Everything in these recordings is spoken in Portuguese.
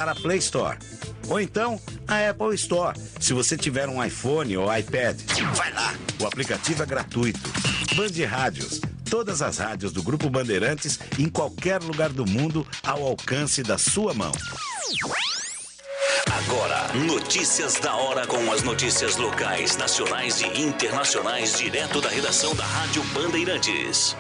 para a Play Store. Ou então, a Apple Store. Se você tiver um iPhone ou iPad, vai lá. O aplicativo é gratuito. Band Rádios. Todas as rádios do Grupo Bandeirantes em qualquer lugar do mundo ao alcance da sua mão. Agora, notícias da hora com as notícias locais, nacionais e internacionais direto da redação da Rádio Bandeirantes.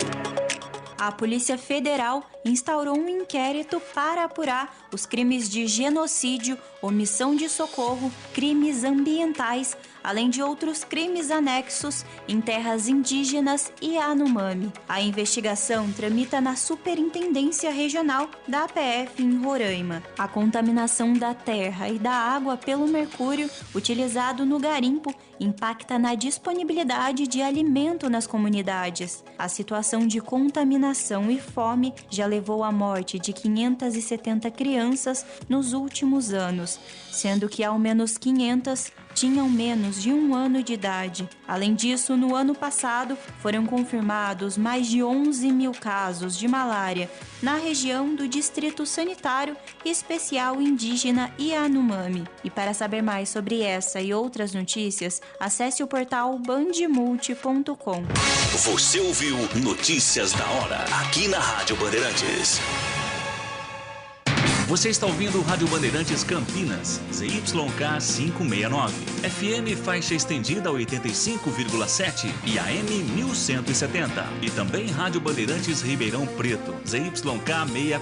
A Polícia Federal instaurou um inquérito para apurar os crimes de genocídio, omissão de socorro, crimes ambientais, além de outros crimes anexos em terras indígenas e Yanomami. A investigação tramita na Superintendência Regional da APF em Roraima. A contaminação da terra e da água pelo mercúrio utilizado no garimpo impacta na disponibilidade de alimento nas comunidades. A situação de contaminação e fome já levou à morte de 570 crianças nos últimos anos, sendo que ao menos 500 tinham menos de 1 ano de idade. Além disso, no ano passado, foram confirmados mais de 11 mil casos de malária na região do Distrito Sanitário Especial Indígena Yanomami. E para saber mais sobre essa e outras notícias, acesse o portal bandmulti.com. Você ouviu Notícias da Hora, aqui na Rádio Bandeirantes. Você está ouvindo Rádio Bandeirantes Campinas, ZYK 569, FM faixa estendida 85,7 e AM 1170. E também Rádio Bandeirantes Ribeirão Preto, ZYK 640,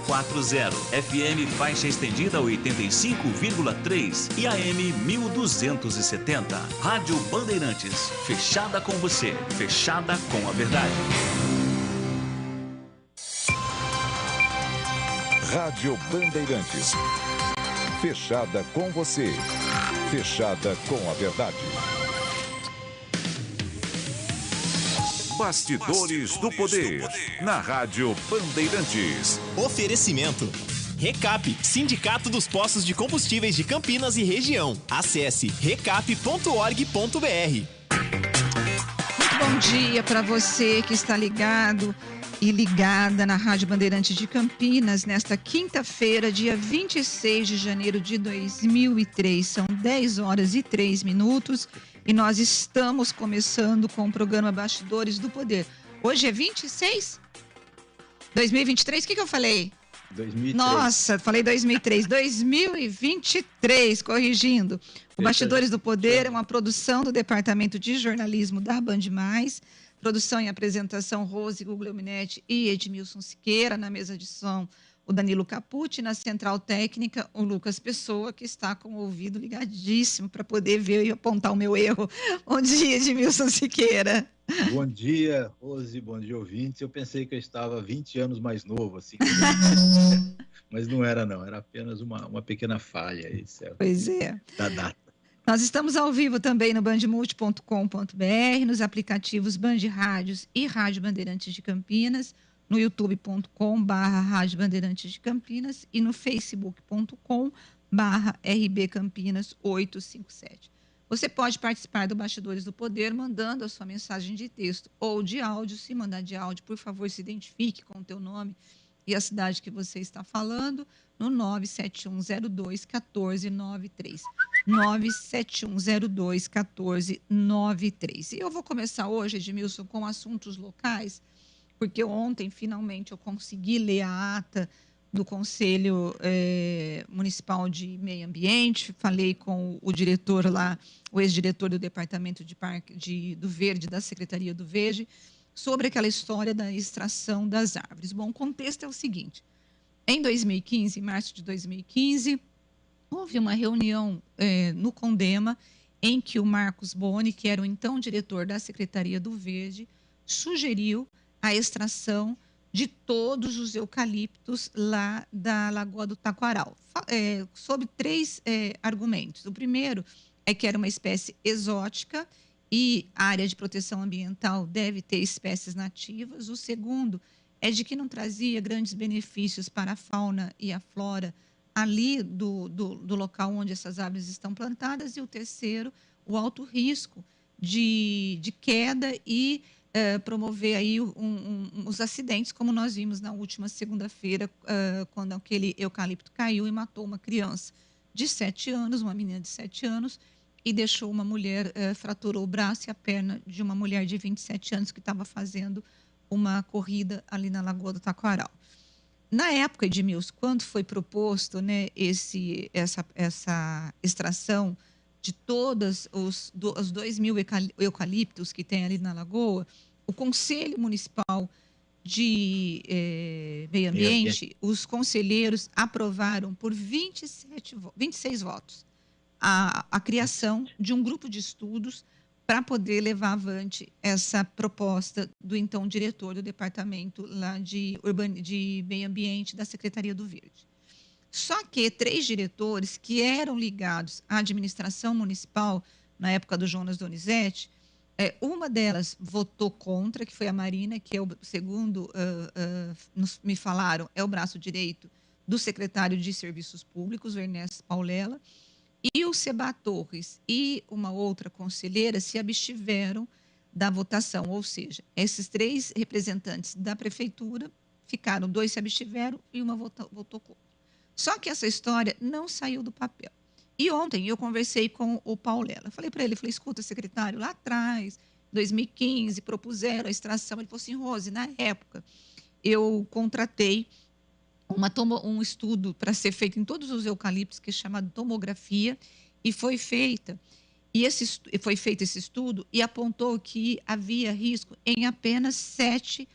FM faixa estendida 85,3 e AM 1270. Rádio Bandeirantes, fechada com você, fechada com a verdade. Rádio Bandeirantes. Fechada com você. Fechada com a verdade. Bastidores do Poder. Na Rádio Bandeirantes. Oferecimento. Recap, Sindicato dos Postos de Combustíveis de Campinas e Região. Acesse recap.org.br. Muito bom dia para você que está ligado e ligada na Rádio Bandeirantes de Campinas, nesta quinta-feira, dia 26 de janeiro de 2003. São 10 horas e 3 minutos e nós estamos começando com o programa Bastidores do Poder. Hoje é 26? 2023? O que eu falei? 2003. Nossa, falei 2003. 2023, corrigindo. O Bastidores do Poder é uma produção do Departamento de Jornalismo da Band Mais. Produção e apresentação, Rose Guglielminetti e Edmilson Siqueira. Na mesa de som, o Danilo Capucci. Na central técnica, o Lucas Pessoa, que está com o ouvido ligadíssimo para poder ver e apontar o meu erro. Bom dia, Edmilson Siqueira. Bom dia, Rose. Bom dia, ouvintes. Eu pensei que eu estava 20 anos mais novo, assim. Mas não era, não. Era apenas uma pequena falha aí, certo? Pois é. Da data. Nós estamos ao vivo também no bandmulti.com.br, nos aplicativos Band Rádios e Rádio Bandeirantes de Campinas, no youtube.com/Rádio Bandeirantes de Campinas e no facebook.com/RB Campinas 857. Você pode participar do Bastidores do Poder mandando a sua mensagem de texto ou de áudio. Se mandar de áudio, por favor, se identifique com o teu nome e a cidade que você está falando, no 97102-1493. 97102-1493. E eu vou começar hoje, Edmilson, com assuntos locais, porque ontem, finalmente, eu consegui ler a ata do Conselho Municipal de Meio Ambiente. Falei com o diretor lá, o ex-diretor do Departamento do Verde, da Secretaria do Verde, sobre aquela história da extração das árvores. Bom, o contexto é o seguinte. Em 2015, em março de 2015, houve uma reunião no Condema em que o Marcos Boni, que era o então diretor da Secretaria do Verde, sugeriu a extração de todos os eucaliptos lá da Lagoa do Taquaral, sob 3 argumentos. O primeiro é que era uma espécie exótica e a área de proteção ambiental deve ter espécies nativas. O segundo é de que não trazia grandes benefícios para a fauna e a flora ali do local onde essas árvores estão plantadas. E o terceiro, o alto risco de queda e promover aí os acidentes, como nós vimos na última segunda-feira, quando aquele eucalipto caiu e matou uma criança de 7 anos, uma menina de 7 anos, e deixou uma mulher, fraturou o braço e a perna de uma mulher de 27 anos que estava fazendo uma corrida ali na Lagoa do Taquaral. Na época, Edmilson, quando foi proposto, né, essa extração de todos os 2.000 eucaliptos que tem ali na Lagoa, o Conselho Municipal de Meio Ambiente, os conselheiros aprovaram por 26 votos a criação de um grupo de estudos para poder levar avante essa proposta do então diretor do departamento lá de Meio Ambiente da Secretaria do Verde. Só que 3 diretores que eram ligados à administração municipal na época do Jonas Donizete, uma delas votou contra, que foi a Marina, que é segundo me falaram, é o braço direito do secretário de Serviços Públicos, o Ernesto Paulela, e o Seba Torres e uma outra conselheira se abstiveram da votação, ou seja, esses 3 representantes da prefeitura ficaram, 2 se abstiveram e uma votou contra. Só que essa história não saiu do papel. E ontem eu conversei com o Paulela. Falei para ele, escuta, secretário, lá atrás, 2015, propuseram a extração. Ele falou assim, Rose, na época, eu contratei um estudo para ser feito em todos os eucaliptos, que é chamado tomografia, e foi feito esse estudo e apontou que havia risco em apenas 7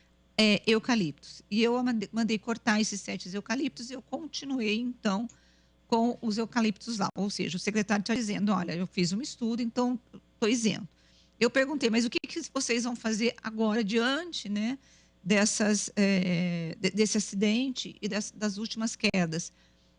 eucaliptos. E eu mandei cortar esses 7 eucaliptos e eu continuei, então, com os eucaliptos lá. Ou seja, o secretário está dizendo, olha, eu fiz um estudo, então estou isento. Eu perguntei, mas o que vocês vão fazer agora diante, né, desse acidente e das últimas quedas?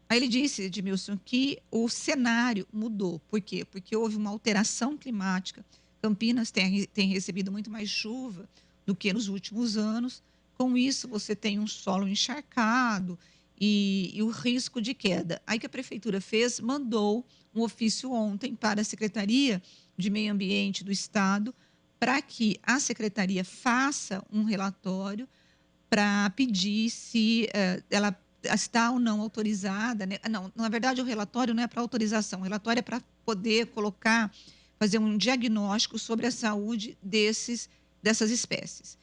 Aí ele disse, Edmilson, que o cenário mudou. Por quê? Porque houve uma alteração climática. Campinas tem recebido muito mais chuva do que nos últimos anos. Com isso, você tem um solo encharcado e o risco de queda. Aí que a prefeitura fez, mandou um ofício ontem para a Secretaria de Meio Ambiente do Estado para que a secretaria faça um relatório para pedir se ela está ou não autorizada, né? Não, na verdade, o relatório não é para autorização, o relatório é para poder fazer um diagnóstico sobre a saúde dessas espécies.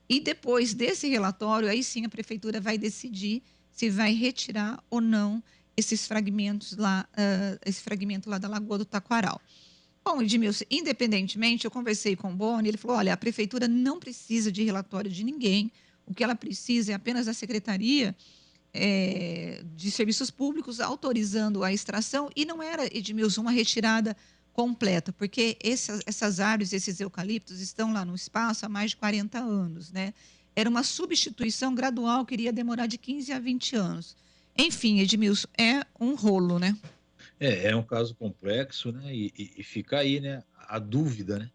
E depois desse relatório, aí sim a prefeitura vai decidir se vai retirar ou não esse fragmento lá da Lagoa do Taquaral. Bom, Edmilson, independentemente, eu conversei com o Boni, ele falou, olha, a prefeitura não precisa de relatório de ninguém, o que ela precisa é apenas da Secretaria de Serviços Públicos autorizando a extração, e não era, Edmilson, uma retirada completa, porque essas árvores, esses eucaliptos estão lá no espaço há mais de 40 anos, né? Era uma substituição gradual que iria demorar de 15 a 20 anos. Enfim, Edmilson, é um rolo, né? É um caso complexo, né? E fica aí, né, a dúvida, né?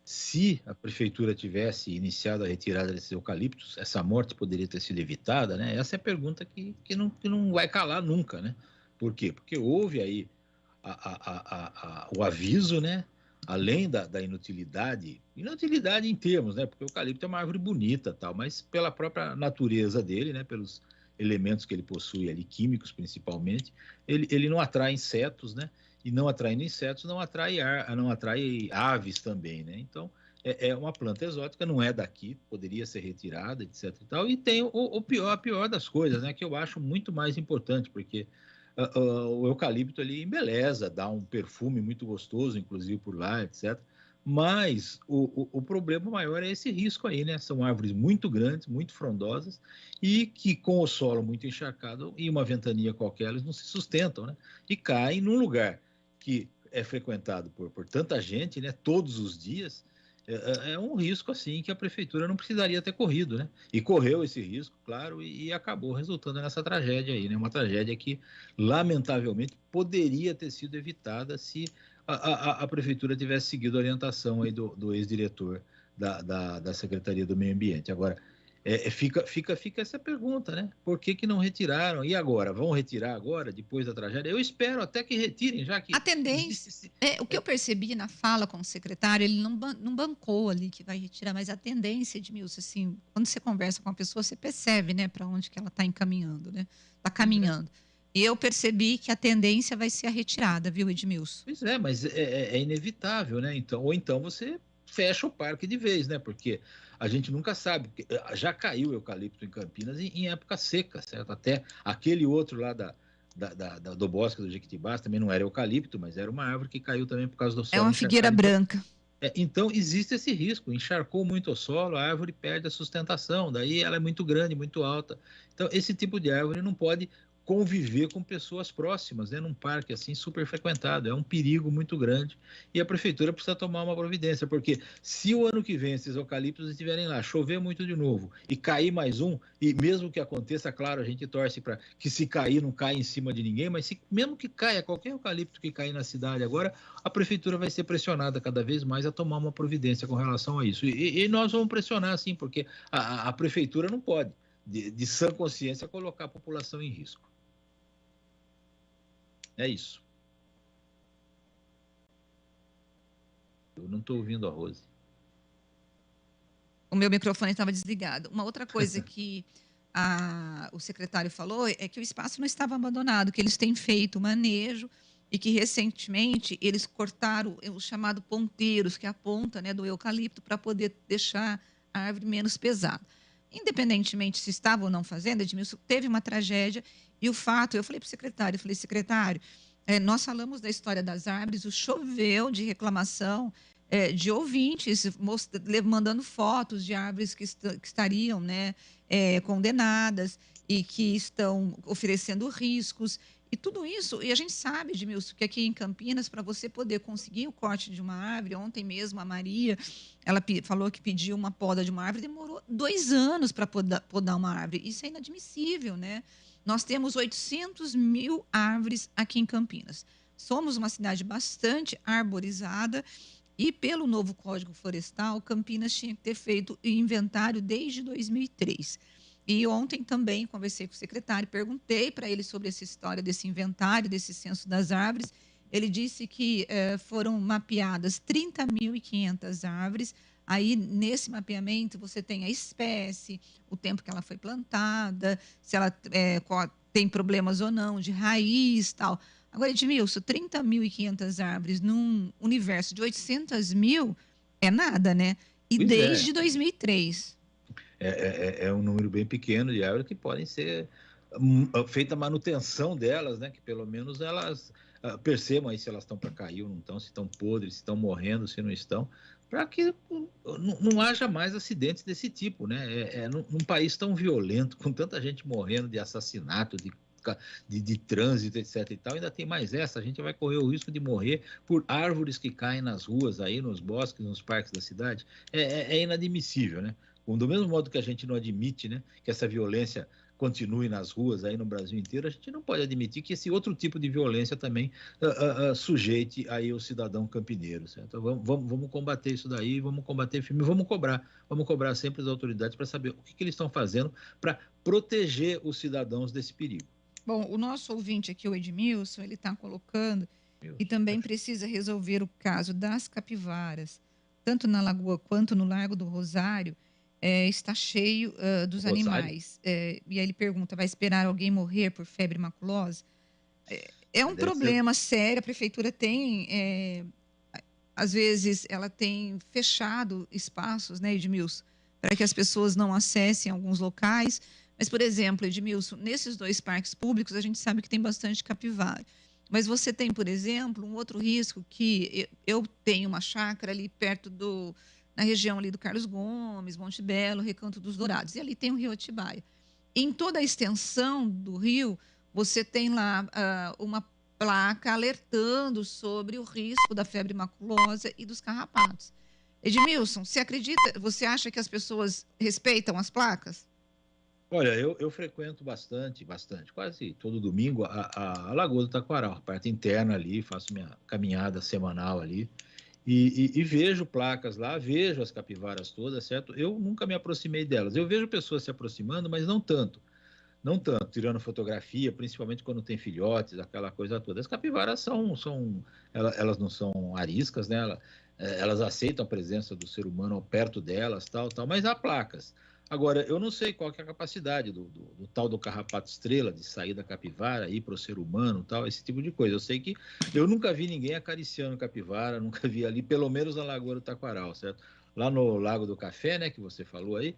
Se a prefeitura tivesse iniciado a retirada desses eucaliptos, essa morte poderia ter sido evitada, né? Essa é a pergunta que não vai calar nunca, né? Por quê? Porque houve aí o aviso, né? Além da inutilidade em termos, né? Porque o eucalipto é uma árvore bonita, tal, mas pela própria natureza dele, né? Pelos elementos que ele possui ali, químicos principalmente, ele não atrai insetos, né? E não atraindo insetos, não atrai aves também, né? Então, é uma planta exótica, não é daqui, poderia ser retirada, etc. E tal. E tem a pior das coisas, né? Que eu acho muito mais importante, porque o eucalipto ele embeleza, dá um perfume muito gostoso, inclusive por lá, etc. Mas o problema maior é esse risco aí, né? São árvores muito grandes, muito frondosas e que com o solo muito encharcado e uma ventania qualquer, eles não se sustentam, né? E caem num lugar que é frequentado por tanta gente, né? Todos os dias, é um risco assim que a prefeitura não precisaria ter corrido, né? E correu esse risco, claro, e acabou resultando nessa tragédia aí, né? Uma tragédia que, lamentavelmente, poderia ter sido evitada se a prefeitura tivesse seguido a orientação aí do ex-diretor da Secretaria do Meio Ambiente. Agora, Fica essa pergunta, né? Por que não retiraram? E agora? Vão retirar agora, depois da tragédia? Eu espero até que retirem, já que... A tendência... o que eu percebi na fala com o secretário, ele não bancou ali que vai retirar, mas a tendência, Edmilson, assim, quando você conversa com a pessoa, você percebe, né, para onde que ela está encaminhando, né? Está caminhando. E eu percebi que a tendência vai ser a retirada, viu, Edmilson? Pois é, mas é inevitável, né? Ou então você fecha o parque de vez, né? Porque a gente nunca sabe. Já caiu eucalipto em Campinas em época seca, certo? Até aquele outro lá do Bosque do Jequitibás também não era eucalipto, mas era uma árvore que caiu também por causa do sol. É uma figueira branca. Então, existe esse risco. Encharcou muito o solo, a árvore perde a sustentação, daí ela é muito grande, muito alta. Então, esse tipo de árvore não pode conviver com pessoas próximas, né, num parque assim super frequentado, é um perigo muito grande e a prefeitura precisa tomar uma providência, porque se o ano que vem esses eucaliptos estiverem lá, chover muito de novo e cair mais um, e mesmo que aconteça, claro, a gente torce para que se cair não caia em cima de ninguém, mas mesmo que caia, qualquer eucalipto que cair na cidade agora, a prefeitura vai ser pressionada cada vez mais a tomar uma providência com relação a isso, e nós vamos pressionar sim, porque a prefeitura não pode, de sã consciência, colocar a população em risco. É isso. Eu não estou ouvindo a Rose. O meu microfone estava desligado. Uma outra coisa que o secretário falou é que o espaço não estava abandonado, que eles têm feito manejo e que recentemente eles cortaram os chamados ponteiros, que é a ponta, né, do eucalipto, para poder deixar a árvore menos pesada. Independentemente se estavam ou não fazendo, Edmilson, teve uma tragédia e o fato, eu falei para o secretário, secretário, nós falamos da história das árvores, o choveu de reclamação de ouvintes mandando fotos de árvores que estariam, né, condenadas e que estão oferecendo riscos. E tudo isso, e a gente sabe, Edmilson, que aqui em Campinas, para você poder conseguir o corte de uma árvore, ontem mesmo a Maria, ela falou que pediu uma poda de uma árvore, demorou 2 anos para podar uma árvore. Isso é inadmissível, né? Nós temos 800 mil árvores aqui em Campinas. Somos uma cidade bastante arborizada e, pelo novo Código Florestal, Campinas tinha que ter feito o inventário desde 2003. E ontem também conversei com o secretário, perguntei para ele sobre essa história desse inventário, desse censo das árvores. Ele disse que foram mapeadas 30.500 árvores. Aí, nesse mapeamento, você tem a espécie, o tempo que ela foi plantada, se ela tem problemas ou não de raiz, tal. Agora, Edmilson, 30.500 árvores num universo de 800 mil é nada, né? E Pois desde 2003. É um número bem pequeno de árvores que podem ser feita a manutenção delas, né? Que pelo menos elas percebam aí se elas estão para cair ou não estão, se estão podres, se estão morrendo, se não estão, para que não haja mais acidentes desse tipo, né? Num país tão violento, com tanta gente morrendo de assassinato, de trânsito, etc. e tal, ainda tem mais essa, a gente vai correr o risco de morrer por árvores que caem nas ruas, aí nos bosques, nos parques da cidade. É inadmissível, né? Do mesmo modo que a gente não admite, né, que essa violência continue nas ruas aí no Brasil inteiro, a gente não pode admitir que esse outro tipo de violência também sujeite aí o cidadão campineiro, certo? Vamos combater isso daí, vamos combater firme, vamos cobrar sempre as autoridades para saber o que eles estão fazendo para proteger os cidadãos desse perigo. Bom, o nosso ouvinte aqui, o Edmilson, ele está colocando que também precisa resolver o caso das capivaras, tanto na Lagoa quanto no Largo do Rosário, está cheio dos animais. E aí ele pergunta, vai esperar alguém morrer por febre maculosa? É um problema sério, a prefeitura tem, às vezes, ela tem fechado espaços, né, Edmilson, para que as pessoas não acessem alguns locais. Mas, por exemplo, Edmilson, nesses 2 parques públicos, a gente sabe que tem bastante capivara. Mas você tem, por exemplo, um outro risco que eu tenho uma chácara ali perto na região ali do Carlos Gomes, Monte Belo, Recanto dos Dourados. E ali tem o Rio Atibaia. Em toda a extensão do rio, você tem lá uma placa alertando sobre o risco da febre maculosa e dos carrapatos. Edmilson, você acha que as pessoas respeitam as placas? Olha, eu frequento bastante, quase todo domingo, a Lagoa do Taquaral, a parte interna ali, faço minha caminhada semanal ali, E vejo placas lá, vejo as capivaras todas, certo? Eu nunca me aproximei delas. Eu vejo pessoas se aproximando, mas não tanto. Não tanto, tirando fotografia, principalmente quando tem filhotes, aquela coisa toda. As capivaras elas não são ariscas, né? Elas aceitam a presença do ser humano perto delas, tal, mas há placas. Agora, eu não sei qual que é a capacidade do tal do carrapato estrela de sair da capivara, ir para o ser humano, tal, esse tipo de coisa. Eu sei que eu nunca vi ninguém acariciando capivara, nunca vi ali, pelo menos na Lagoa do Taquaral, certo? Lá no Lago do Café, né, que você falou aí,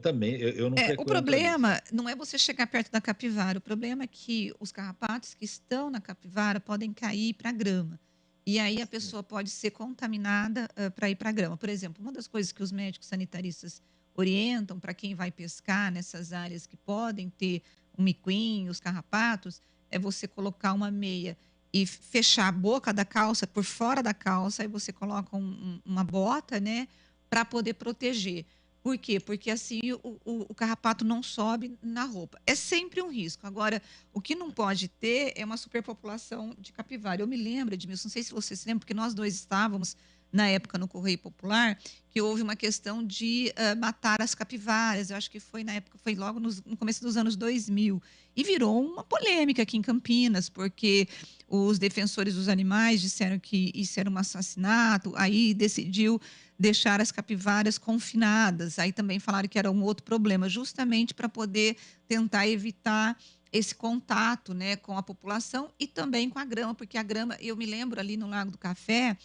também eu não frequento O problema ali, não é você chegar perto da capivara, o problema é que os carrapatos que estão na capivara podem cair para a grama. E aí a pessoa pode ser contaminada para ir para a grama. Por exemplo, uma das coisas que os médicos sanitaristas orientam para quem vai pescar nessas áreas que podem ter o miquim, os carrapatos, é você colocar uma meia e fechar a boca da calça por fora da calça, aí você coloca uma bota, né, para poder proteger. Por quê? Porque assim o carrapato não sobe na roupa. É sempre um risco. Agora, o que não pode ter é uma superpopulação de capivara. Eu me lembro, Edmilson, não sei se você se lembra, porque nós dois estávamos na época no Correio Popular, que houve uma questão de matar as capivaras. Eu acho que foi na época, foi logo no começo dos anos 2000. E virou uma polêmica aqui em Campinas, porque os defensores dos animais disseram que isso era um assassinato, aí decidiu deixar as capivaras confinadas. Aí também falaram que era um outro problema, justamente para poder tentar evitar esse contato, né, com a população e também com a grama, porque a grama, eu me lembro ali no Lago do Café,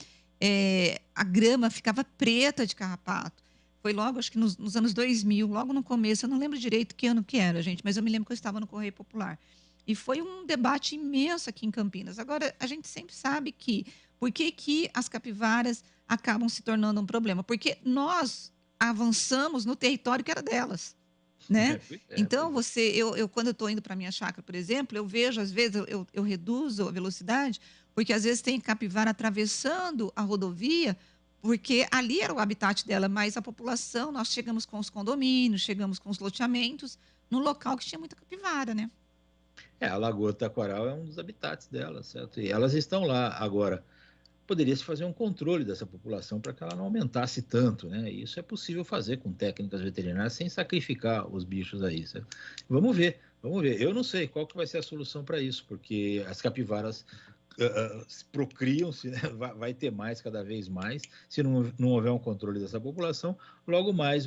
a grama ficava preta de carrapato. Foi logo, acho que nos anos 2000, logo no começo, eu não lembro direito que ano que era, gente, mas eu me lembro que eu estava no Correio Popular. E foi um debate imenso aqui em Campinas. Agora, a gente sempre sabe que, por que as capivaras acabam se tornando um problema? Porque nós avançamos no território que era delas, né? Então, quando eu estou indo para a minha chácara, por exemplo, eu vejo, às vezes, eu reduzo a velocidade, porque às vezes tem capivara atravessando a rodovia, porque ali era o habitat dela, mas a população, nós chegamos com os condomínios, chegamos com os loteamentos, num local que tinha muita capivara, né? a Lagoa do Taquaral é um dos habitats delas, certo? E elas estão lá. Agora, poderia-se fazer um controle dessa população para que ela não aumentasse tanto, né? E isso é possível fazer com técnicas veterinárias sem sacrificar os bichos aí, certo? Vamos ver. Eu não sei qual que vai ser a solução para isso, porque as capivaras procriam-se, né? Vai ter mais cada vez mais. Se não houver um controle dessa população, logo mais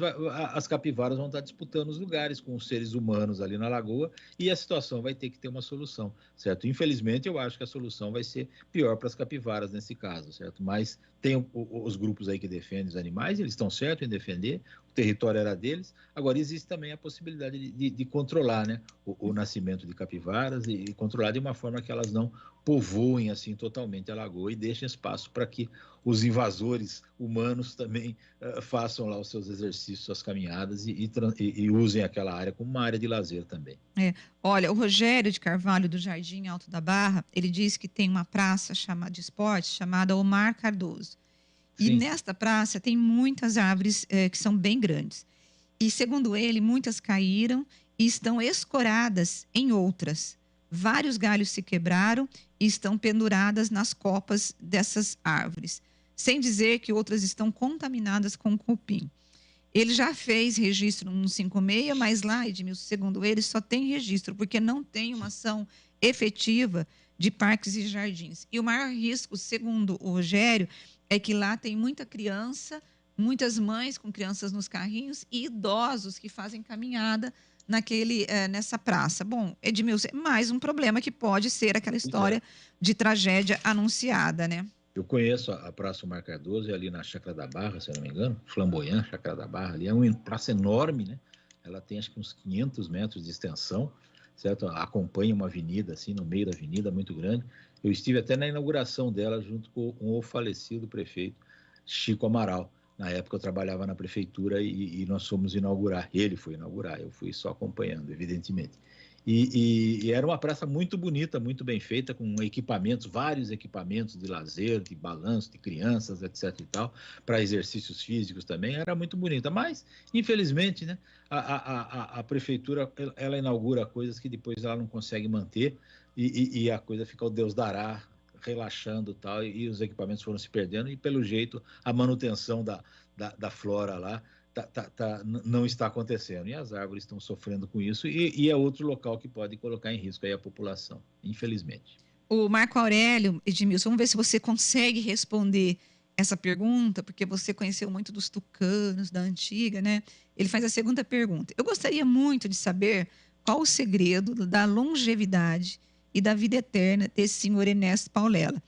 as capivaras vão estar disputando os lugares com os seres humanos ali na lagoa e a situação vai ter que ter uma solução, certo? Infelizmente, eu acho que a solução vai ser pior para as capivaras nesse caso, certo? Mas tem os grupos aí que defendem os animais, eles estão certos em defender, o território era deles. Agora, existe também a possibilidade de controlar, né, o nascimento de capivaras e controlar de uma forma que elas não povoem assim totalmente a lagoa e deixem espaço para que os invasores humanos também façam lá os seus exercícios, suas caminhadas e usem aquela área como uma área de lazer também. Olha, o Rogério de Carvalho, do Jardim Alto da Barra, ele diz que tem uma praça de esportes chamada Omar Cardoso. E nesta praça tem muitas árvores que são bem grandes. E, segundo ele, muitas caíram e estão escoradas em outras. Vários galhos se quebraram e estão penduradas nas copas dessas árvores. Sem dizer que outras estão contaminadas com cupim. Ele já fez registro no 56, mas lá, Edmilson, segundo ele, só tem registro, porque não tem uma ação efetiva de parques e jardins. E o maior risco, segundo o Rogério, é que lá tem muita criança, muitas mães com crianças nos carrinhos e idosos que fazem caminhada nessa praça. Bom, Edmilson, mais um problema que pode ser aquela história de tragédia anunciada, né? Eu conheço a Praça Omar Cardoso, é ali na Chácara da Barra, se eu não me engano, Flamboyant, Chácara da Barra, ali é uma praça enorme, né? Ela tem acho que uns 500 metros de extensão, certo? Acompanha uma avenida, assim, no meio da avenida, muito grande. Eu estive até na inauguração dela junto com o falecido prefeito Chico Amaral. Na época eu trabalhava na prefeitura e nós fomos inaugurar. Ele foi inaugurar, eu fui só acompanhando, evidentemente. E era uma praça muito bonita, muito bem feita, com equipamentos, vários equipamentos de lazer, de balanço, de crianças, etc. e tal, para exercícios físicos também, era muito bonita. Mas, infelizmente, né, a prefeitura ela inaugura coisas que depois ela não consegue manter e a coisa fica ao Deus dará, relaxando tal, e os equipamentos foram se perdendo, e pelo jeito a manutenção da flora lá não está acontecendo, e as árvores estão sofrendo com isso, e é outro local que pode colocar em risco aí a população, infelizmente. O Marco Aurélio, Edmilson, vamos ver se você consegue responder essa pergunta, porque você conheceu muito dos tucanos, da antiga, né? Ele faz a segunda pergunta. Eu gostaria muito de saber qual o segredo da longevidade e da vida eterna desse senhor Ernesto Paulela.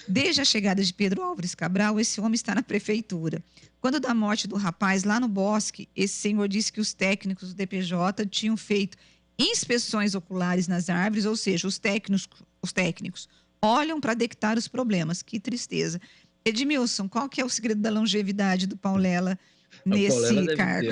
Desde a chegada de Pedro Álvares Cabral, esse homem está na prefeitura. Quando da morte do rapaz lá no bosque, esse senhor disse que os técnicos do DPJ tinham feito inspeções oculares nas árvores, ou seja, os técnicos olham para detectar os problemas. Que tristeza. Edmilson, qual que é o segredo da longevidade do Paulela nesse cargo?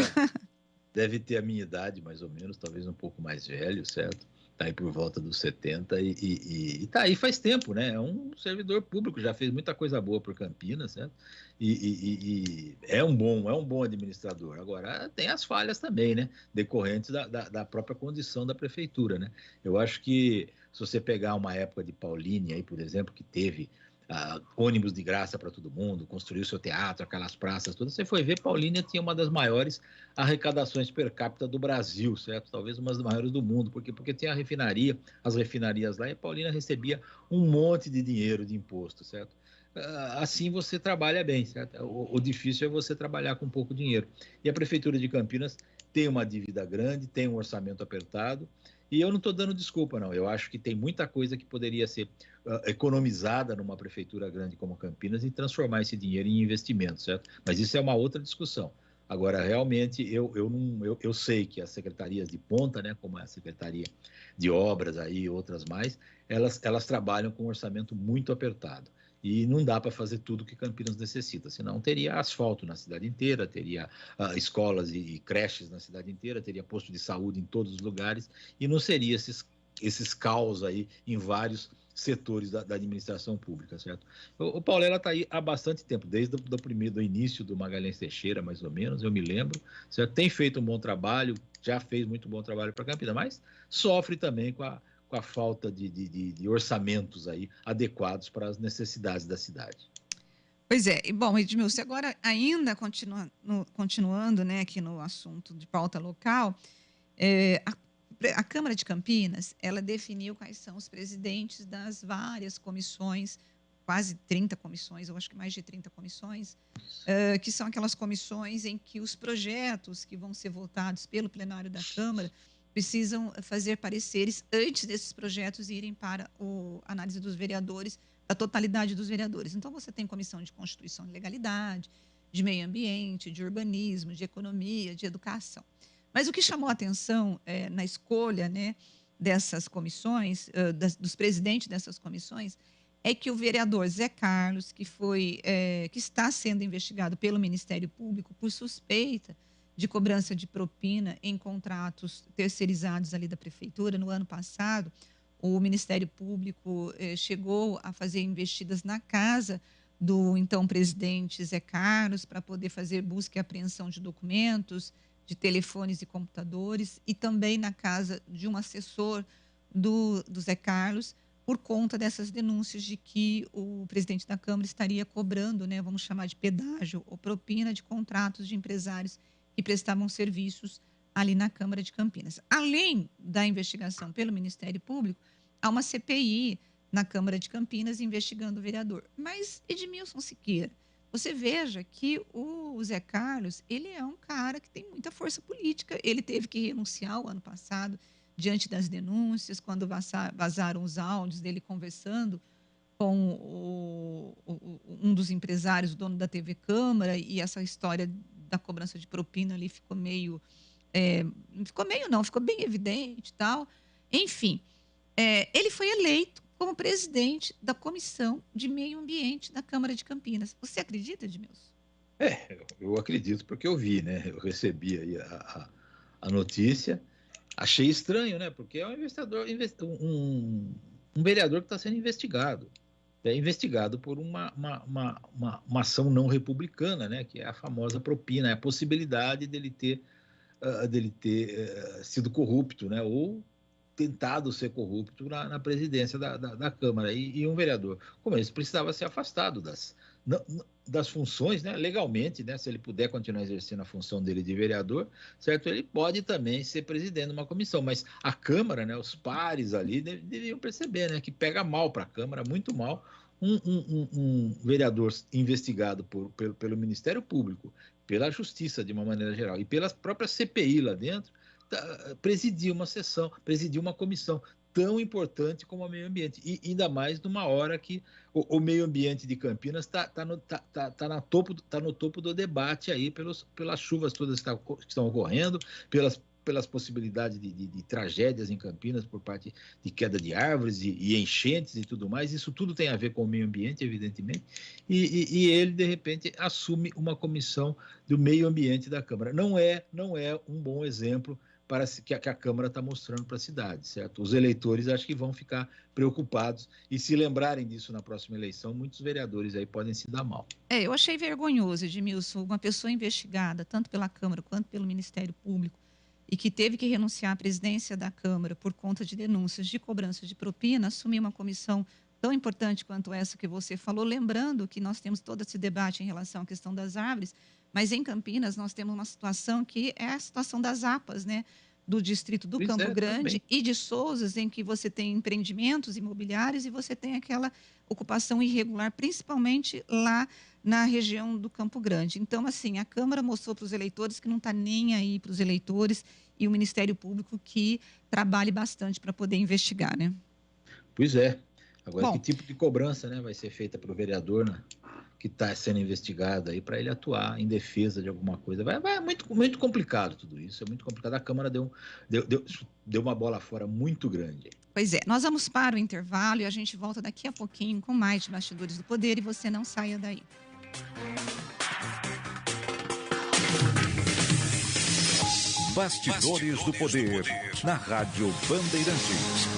Deve ter a minha idade, mais ou menos, talvez um pouco mais velho, certo? Está aí por volta dos 70 e tá aí faz tempo, né? É um servidor público, já fez muita coisa boa por Campinas, certo? E é um bom administrador. Agora, tem as falhas também, né? Decorrentes da própria condição da prefeitura, né? Eu acho que se você pegar uma época de Paulínia aí, por exemplo, que teve ônibus de graça para todo mundo, construiu seu teatro, aquelas praças todas, você foi ver, Paulínia tinha uma das maiores arrecadações per capita do Brasil, certo? Talvez uma das maiores do mundo, porque tinha as refinarias lá, e Paulínia recebia um monte de dinheiro de imposto, certo? Assim você trabalha bem, certo? O difícil é você trabalhar com pouco dinheiro. E a Prefeitura de Campinas tem uma dívida grande, tem um orçamento apertado, e eu não estou dando desculpa, não. Eu acho que tem muita coisa que poderia ser economizada numa prefeitura grande como Campinas e transformar esse dinheiro em investimento, certo? Mas isso é uma outra discussão. Agora, realmente, eu sei que as secretarias de ponta, né, como a Secretaria de Obras e outras mais, elas trabalham com um orçamento muito apertado. E não dá para fazer tudo que Campinas necessita, senão teria asfalto na cidade inteira, teria escolas e creches na cidade inteira, teria posto de saúde em todos os lugares, e não seria esses caos aí em vários setores da administração pública, certo? O Paulela está aí há bastante tempo, desde do início do Magalhães Teixeira, mais ou menos, eu me lembro, certo? Tem feito um bom trabalho, já fez muito bom trabalho para Campinas, mas sofre também com a falta de orçamentos aí adequados para as necessidades da cidade. Pois é, e bom, Edmilson, agora ainda continuando, né, aqui no assunto de pauta local, a Câmara de Campinas, ela definiu quais são os presidentes das várias comissões, quase 30 comissões, eu acho que mais de 30 comissões, que são aquelas comissões em que os projetos que vão ser votados pelo plenário da Câmara precisam fazer pareceres antes desses projetos irem para a análise dos vereadores, da totalidade dos vereadores. Então, você tem comissão de Constituição e Legalidade, de Meio Ambiente, de Urbanismo, de Economia, de Educação. Mas o que chamou a atenção na escolha, né, dessas comissões, dos presidentes dessas comissões, é que o vereador Zé Carlos, que está sendo investigado pelo Ministério Público por suspeita de cobrança de propina em contratos terceirizados ali da prefeitura. No ano passado, o Ministério Público chegou a fazer investidas na casa do então presidente Zé Carlos para poder fazer busca e apreensão de documentos, de telefones e computadores, e também na casa de um assessor do Zé Carlos, por conta dessas denúncias de que o presidente da Câmara estaria cobrando, né, vamos chamar de pedágio ou propina de contratos de empresários que prestavam serviços ali na Câmara de Campinas. Além da investigação pelo Ministério Público, há uma CPI na Câmara de Campinas investigando o vereador. Mas, Edmilson Siqueira, você veja que o Zé Carlos, ele é um cara que tem muita força política. Ele teve que renunciar o ano passado, diante das denúncias, quando vazaram os áudios dele conversando com um dos empresários, o dono da TV Câmara, e essa história da cobrança de propina ali ficou ficou bem evidente e tal. Enfim, ele foi eleito como presidente da Comissão de Meio Ambiente da Câmara de Campinas. Você acredita, Edmilson? Eu acredito porque eu vi, né? Eu recebi aí a notícia, achei estranho, né? Porque é um vereador que está sendo investigado. É investigado por uma ação não republicana, né? Que é a famosa propina, é a possibilidade dele ter sido corrupto, né? Ou tentado ser corrupto na presidência da Câmara. E um vereador como esse precisava ser afastado das funções, né, legalmente, né, se ele puder continuar exercendo a função dele de vereador, certo? Ele pode também ser presidente de uma comissão, mas a Câmara, né, os pares ali deveriam perceber, né, que pega mal para a Câmara, muito mal, um vereador investigado pelo Ministério Público, pela Justiça de uma maneira geral e pela própria CPI lá dentro, presidir uma sessão, presidir uma comissão tão importante como o meio ambiente, e ainda mais numa hora que o meio ambiente de Campinas está no topo do debate aí pelas chuvas todas que estão ocorrendo, pelas possibilidades de tragédias em Campinas por parte de queda de árvores e enchentes e tudo mais. Isso tudo tem a ver com o meio ambiente, evidentemente, e ele, de repente, assume uma comissão do meio ambiente da Câmara. Não é um bom exemplo que a Câmara está mostrando para a cidade, certo? Os eleitores acho que vão ficar preocupados e se lembrarem disso na próxima eleição, muitos vereadores aí podem se dar mal. Eu achei vergonhoso, Edmilson, uma pessoa investigada, tanto pela Câmara quanto pelo Ministério Público, e que teve que renunciar à presidência da Câmara por conta de denúncias de cobrança de propina, assumir uma comissão tão importante quanto essa que você falou, lembrando que nós temos todo esse debate em relação à questão das árvores, mas em Campinas nós temos uma situação que é a situação das APAs, né? Do distrito do Campo Grande também. E de Sousas, em que você tem empreendimentos imobiliários e você tem aquela ocupação irregular, principalmente lá na região do Campo Grande. Então, assim, a Câmara mostrou para os eleitores que não está nem aí para os eleitores e o Ministério Público que trabalhe bastante para poder investigar, né? Pois é. Agora, que tipo de cobrança, né, vai ser feita para o vereador, né, que está sendo investigado aí, para ele atuar em defesa de alguma coisa? É muito complicado tudo isso, é muito complicado. A Câmara deu uma bola fora muito grande. Pois é, nós vamos para o intervalo e a gente volta daqui a pouquinho com mais de Bastidores do Poder, e você não saia daí. Bastidores do Poder, na Rádio Bandeirantes.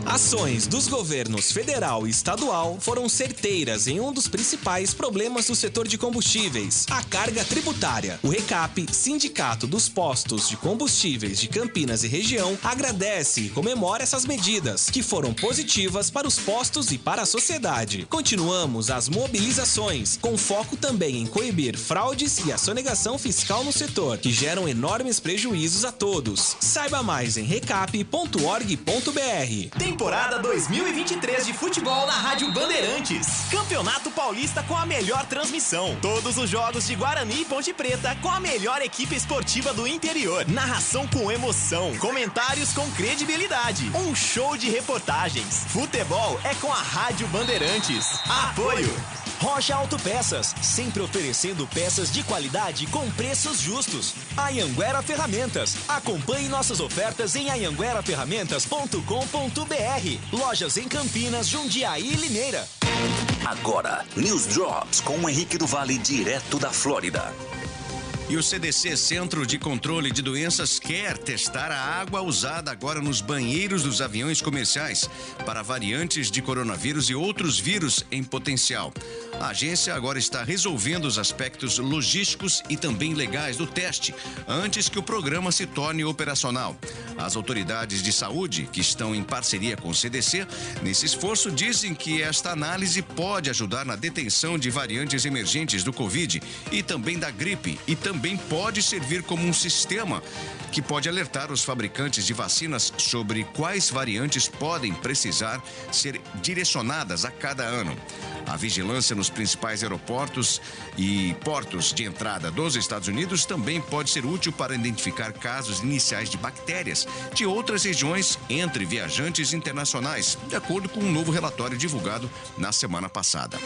Ações dos governos federal e estadual foram certeiras em um dos principais problemas do setor de combustíveis, a carga tributária. O RECAP, Sindicato dos Postos de Combustíveis de Campinas e região, agradece e comemora essas medidas, que foram positivas para os postos e para a sociedade. Continuamos as mobilizações, com foco também em coibir fraudes e a sonegação fiscal no setor, que geram enormes prejuízos a todos. Saiba mais em recap.org.br. Temporada 2023 de futebol na Rádio Bandeirantes. Campeonato Paulista com a melhor transmissão. Todos os jogos de Guarani e Ponte Preta com a melhor equipe esportiva do interior. Narração com emoção. Comentários com credibilidade. Um show de reportagens. Futebol é com a Rádio Bandeirantes. Apoio Rocha Autopeças, sempre oferecendo peças de qualidade com preços justos. Anhanguera Ferramentas, acompanhe nossas ofertas em anhangueraferramentas.com.br. Lojas em Campinas, Jundiaí e Limeira. Agora, News Drops com o Henrique do Vale, direto da Flórida. E o CDC, Centro de Controle de Doenças, quer testar a água usada agora nos banheiros dos aviões comerciais para variantes de coronavírus e outros vírus em potencial. A agência agora está resolvendo os aspectos logísticos e também legais do teste, antes que o programa se torne operacional. As autoridades de saúde, que estão em parceria com o CDC, nesse esforço dizem que esta análise pode ajudar na detenção de variantes emergentes do Covid e também da gripe, e também pode servir como um sistema que pode alertar os fabricantes de vacinas sobre quais variantes podem precisar ser direcionadas a cada ano. A vigilância nos principais aeroportos e portos de entrada dos Estados Unidos também pode ser útil para identificar casos iniciais de bactérias de outras regiões entre viajantes internacionais, de acordo com um novo relatório divulgado na semana passada.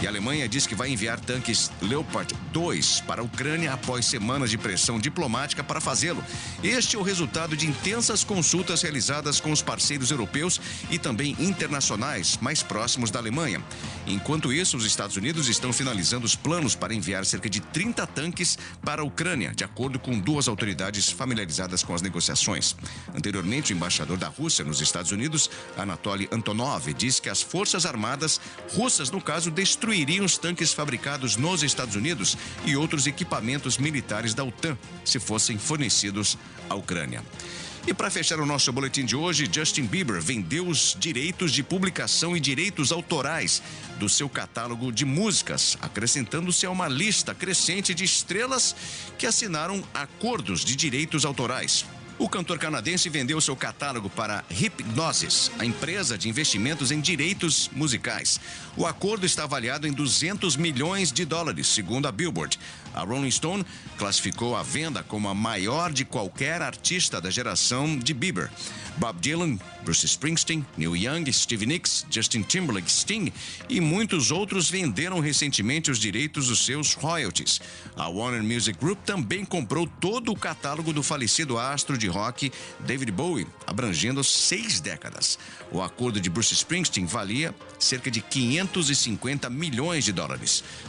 E a Alemanha diz que vai enviar tanques Leopard 2 para a Ucrânia após semanas de pressão diplomática para fazê-lo. Este é o resultado de intensas consultas realizadas com os parceiros europeus e também internacionais mais próximos da Alemanha. Enquanto isso, os Estados Unidos estão finalizando os planos para enviar cerca de 30 tanques para a Ucrânia, de acordo com duas autoridades familiarizadas com as negociações. Anteriormente, o embaixador da Rússia nos Estados Unidos, Anatoly Antonov, disse que as forças armadas russas, no caso, destruiriam os tanques fabricados nos Estados Unidos e outros equipamentos militares da OTAN, se fossem fornecidos à Ucrânia. E para fechar o nosso boletim de hoje, Justin Bieber vendeu os direitos de publicação e direitos autorais do seu catálogo de músicas, acrescentando-se a uma lista crescente de estrelas que assinaram acordos de direitos autorais. O cantor canadense vendeu seu catálogo para Hipgnosis, a empresa de investimentos em direitos musicais. O acordo está avaliado em $200 milhões, segundo a Billboard. A Rolling Stone classificou a venda como a maior de qualquer artista da geração de Bieber. Bob Dylan, Bruce Springsteen, Neil Young, Stevie Nicks, Justin Timberlake, Sting e muitos outros venderam recentemente os direitos dos seus royalties. A Warner Music Group também comprou todo o catálogo do falecido astro de rock David Bowie, abrangendo 6 décadas. O acordo de Bruce Springsteen valia cerca de $550 milhões.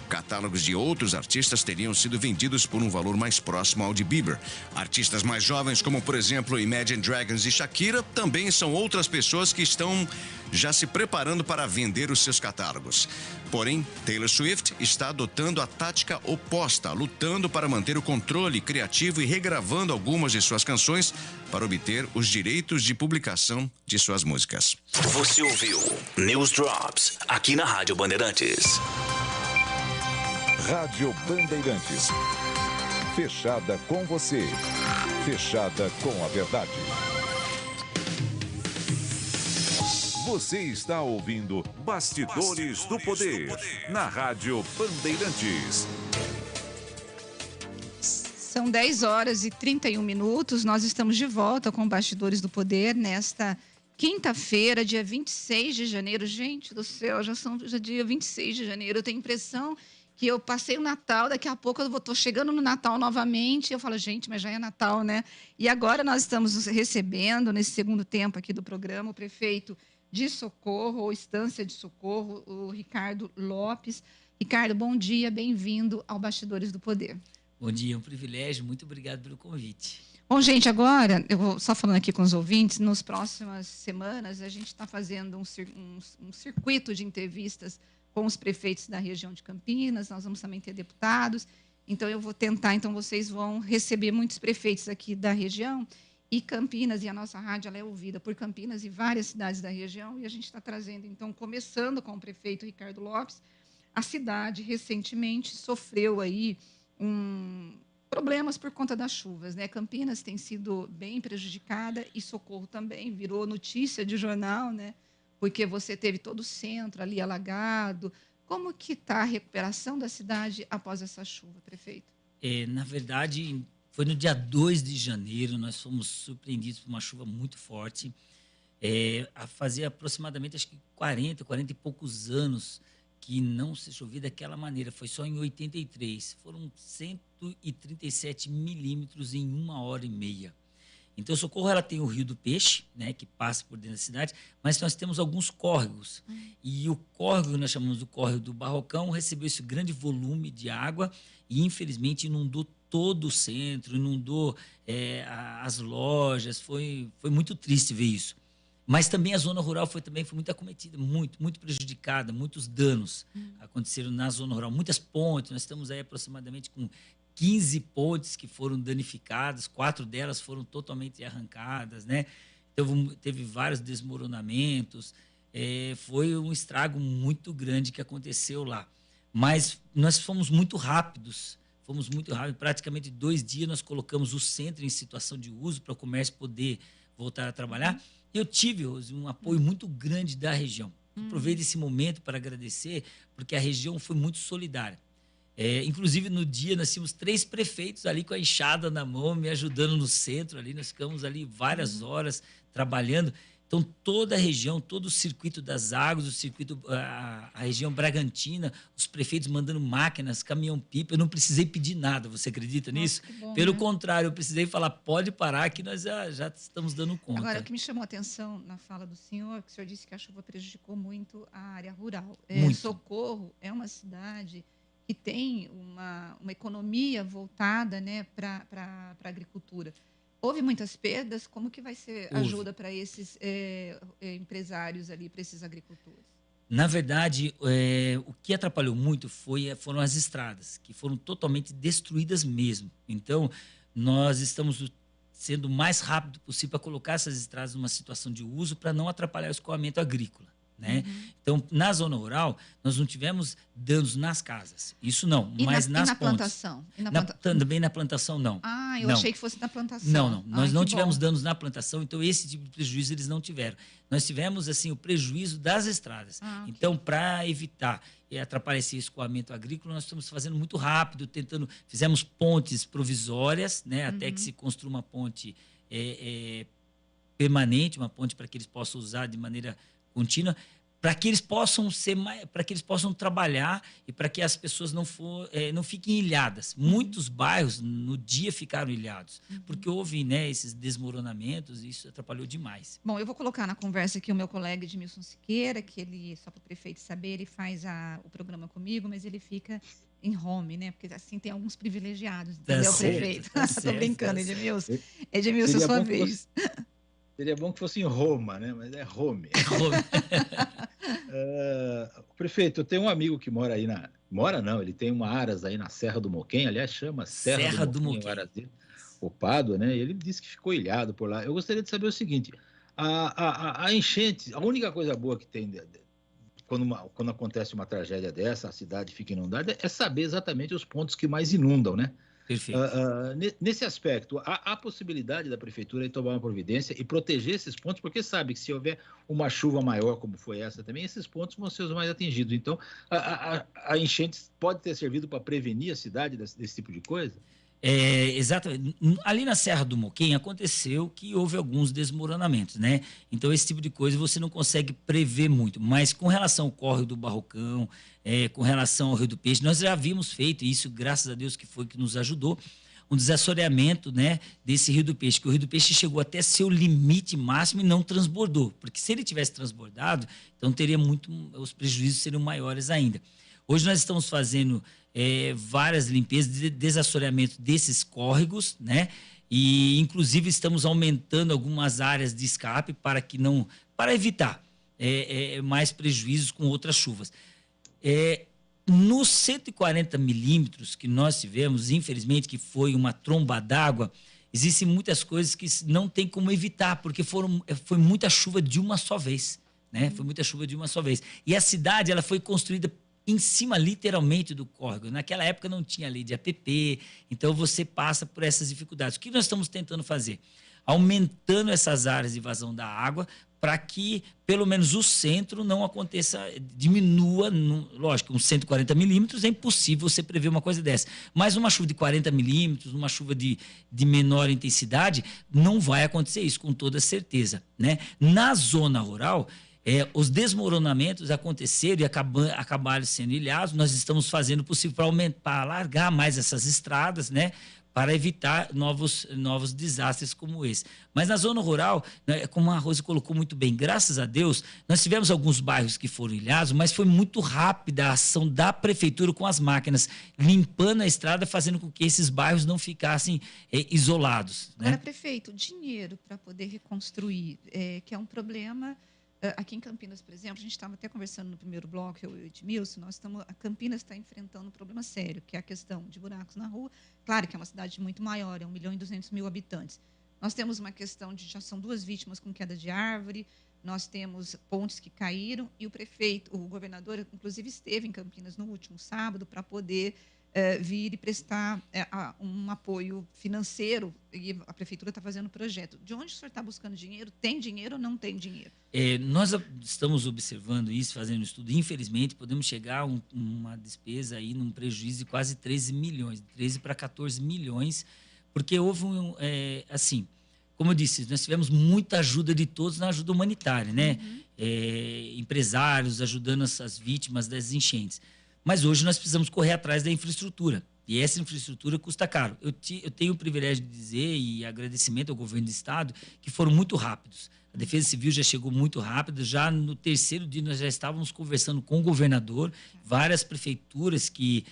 Catálogos de outros artistas teriam sido vendidos por um valor mais próximo ao de Bieber. Artistas mais jovens, como por exemplo Imagine Dragons e Shakira, também são outras pessoas que estão já se preparando para vender os seus catálogos. Porém, Taylor Swift está adotando a tática oposta, lutando para manter o controle criativo e regravando algumas de suas canções para obter os direitos de publicação de suas músicas. Você ouviu News Drops aqui na Rádio Bandeirantes. Rádio Bandeirantes. Fechada com você. Fechada com a verdade. Você está ouvindo Bastidores do Poder, na Rádio Bandeirantes. São 10h31. Nós estamos de volta com Bastidores do Poder nesta quinta-feira, dia 26 de janeiro. Gente do céu, já dia 26 de janeiro. Eu tenho a impressão que eu passei o Natal, daqui a pouco eu estou chegando no Natal novamente. Eu falo, gente, mas já é Natal, né? E agora nós estamos recebendo, nesse segundo tempo aqui do programa, o prefeito de Socorro, ou Estância de Socorro, o Ricardo Lopes. Ricardo, bom dia, bem-vindo ao Bastidores do Poder. Bom dia, é um privilégio, muito obrigado pelo convite. Bom, gente, agora, eu vou só falando aqui com os ouvintes, nas próximas semanas a gente está fazendo um circuito de entrevistas com os prefeitos da região de Campinas, nós vamos também ter deputados, então eu vou tentar, vocês vão receber muitos prefeitos aqui da região, e Campinas, e a nossa rádio ela é ouvida por Campinas e várias cidades da região, e a gente está trazendo, então, começando com o prefeito Ricardo Lopes, a cidade recentemente sofreu aí problemas por conta das chuvas, né? Campinas tem sido bem prejudicada e Socorro também virou notícia de jornal, né? Porque você teve todo o centro ali alagado. Como que está a recuperação da cidade após essa chuva, prefeito? Na verdade, foi no dia 2 de janeiro, nós fomos surpreendidos por uma chuva muito forte. Fazia aproximadamente, acho que 40 e poucos anos que não se chovia daquela maneira. Foi só em 83. Foram 137 milímetros em 1h30. Então, Socorro ela tem o Rio do Peixe, né, que passa por dentro da cidade, mas nós temos alguns córregos. E o córrego, nós chamamos do córrego do Barrocão, recebeu esse grande volume de água e, infelizmente, inundou todo o centro, inundou as lojas. Foi muito triste ver isso. Mas também a zona rural foi muito acometida, muito prejudicada, muitos danos aconteceram na zona rural. Muitas pontes, nós estamos aí aproximadamente com 15 pontes que foram danificadas, 4 delas foram totalmente arrancadas, né? Então, teve vários desmoronamentos, foi um estrago muito grande que aconteceu lá. Mas nós fomos muito rápidos, praticamente 2 dias nós colocamos o centro em situação de uso para o comércio poder voltar a trabalhar. Eu tive, Rose, um apoio muito grande da região. Aproveito esse momento para agradecer, porque a região foi muito solidária. Inclusive, no dia, nós tínhamos 3 prefeitos ali com a enxada na mão, me ajudando no centro ali. Nós ficamos ali várias horas trabalhando. Então, toda a região, todo o circuito das águas, a região Bragantina, os prefeitos mandando máquinas, caminhão-pipa. Eu não precisei pedir nada, você acredita nisso? Bom, Pelo né? contrário, eu precisei falar, pode parar, que nós já estamos dando conta. Agora, o que me chamou a atenção na fala do senhor, que o senhor disse que a chuva prejudicou muito a área rural. Muito. Socorro é uma cidade que tem uma economia voltada, né, para a agricultura. Houve muitas perdas, como que vai ser ajuda para esses empresários ali, para esses agricultores? Na verdade, o que atrapalhou muito foram as estradas, que foram totalmente destruídas mesmo. Então, nós estamos sendo o mais rápido possível para colocar essas estradas numa situação de uso para não atrapalhar o escoamento agrícola, né? Então, na zona rural, nós não tivemos danos nas casas. Isso não, mas nas pontes. Plantação? Também na plantação, não. Ah, eu achei que fosse na plantação. Não. Nós não tivemos danos na plantação, então esse tipo de prejuízo eles não tiveram. Nós tivemos, assim, o prejuízo das estradas. Então, para evitar atrapalhar esse escoamento agrícola, nós estamos fazendo muito rápido, fizemos pontes provisórias, né, até que se construa uma ponte permanente, uma ponte para que eles possam usar de maneira contínua, para que eles possam para que eles possam trabalhar e para que as pessoas não fiquem ilhadas. Muitos bairros no dia ficaram ilhados, porque houve, né, esses desmoronamentos e isso atrapalhou demais. Bom, eu vou colocar na conversa aqui o meu colega Edmilson Siqueira, que ele, só para o prefeito saber, ele faz o programa comigo, mas ele fica em home, né? Porque assim tem alguns privilegiados, entendeu, prefeito? Tô brincando, Edmilson. Edmilson, sua vez. Seria bom que fosse em Roma, né? Mas é home. Prefeito, eu tenho um amigo que mora aí ele tem uma aras aí na Serra do Moquém, aliás, chama Serra do Moquém. O Pádua, né? Ele disse que ficou ilhado por lá. Eu gostaria de saber o seguinte, a enchente, a única coisa boa que tem quando acontece uma tragédia dessa, a cidade fica inundada, é saber exatamente os pontos que mais inundam, né? Perfeito. Nesse aspecto, há possibilidade da prefeitura de tomar uma providência e proteger esses pontos, porque sabe que se houver uma chuva maior, como foi essa também, esses pontos vão ser os mais atingidos. Então, a enchente pode ter servido para prevenir a cidade desse tipo de coisa? Exatamente. Ali na Serra do Moquém aconteceu que houve alguns desmoronamentos, né? Então, esse tipo de coisa você não consegue prever muito. Mas com relação ao córrego do Barrocão, com relação ao Rio do Peixe, nós já havíamos feito, e isso, graças a Deus, que foi que nos ajudou, um desassoreamento, né, desse Rio do Peixe, que o Rio do Peixe chegou até seu limite máximo e não transbordou. Porque se ele tivesse transbordado, então os prejuízos seriam maiores ainda. Hoje nós estamos fazendo várias limpezas de desassoreamento desses córregos, né? E inclusive estamos aumentando algumas áreas de escape para evitar mais prejuízos com outras chuvas. Nos 140 milímetros que nós tivemos, infelizmente, que foi uma tromba d'água, existem muitas coisas que não tem como evitar, porque foi muita chuva de uma só vez, né? Foi muita chuva de uma só vez. E a cidade ela foi construída em cima, literalmente, do córrego. Naquela época não tinha lei de APP, então você passa por essas dificuldades. O que nós estamos tentando fazer? Aumentando essas áreas de vazão da água para que, pelo menos, o centro não aconteça, diminua. Lógico, uns 140 milímetros é impossível você prever uma coisa dessa. Mas uma chuva de 40 milímetros, uma chuva de menor intensidade, não vai acontecer isso, com toda certeza, né? Na zona rural, os desmoronamentos aconteceram e acabaram sendo ilhados. Nós estamos fazendo o possível para alargar mais essas estradas, né, para evitar novos desastres como esse. Mas na zona rural, né, como a Rose colocou muito bem, graças a Deus, nós tivemos alguns bairros que foram ilhados, mas foi muito rápida a ação da prefeitura com as máquinas, limpando a estrada, fazendo com que esses bairros não ficassem isolados. Agora, né? prefeito, dinheiro para poder reconstruir, que é um problema. Aqui em Campinas, por exemplo, a gente estava até conversando no primeiro bloco, eu e o Edmilson, a Campinas está enfrentando um problema sério, que é a questão de buracos na rua. Claro que é uma cidade muito maior, 1.200.000 habitantes. Nós temos uma questão já são 2 vítimas com queda de árvore, nós temos pontes que caíram, e o governador, inclusive, esteve em Campinas no último sábado para poder vir e prestar um apoio financeiro, e a prefeitura está fazendo o projeto. De onde o senhor está buscando dinheiro? Tem dinheiro ou não tem dinheiro? Nós estamos observando isso, fazendo um estudo. Infelizmente, podemos chegar a uma despesa aí, num prejuízo de quase 13 milhões, 13 para 14 milhões, porque houve assim, como eu disse, nós tivemos muita ajuda de todos na ajuda humanitária, né? Empresários ajudando essas vítimas das enchentes. Mas hoje nós precisamos correr atrás da infraestrutura. E essa infraestrutura custa caro. Eu tenho o privilégio de dizer, e agradecimento ao governo do estado, que foram muito rápidos. A Defesa Civil já chegou muito rápido. Já no 3º dia nós já estávamos conversando com o governador, várias prefeituras que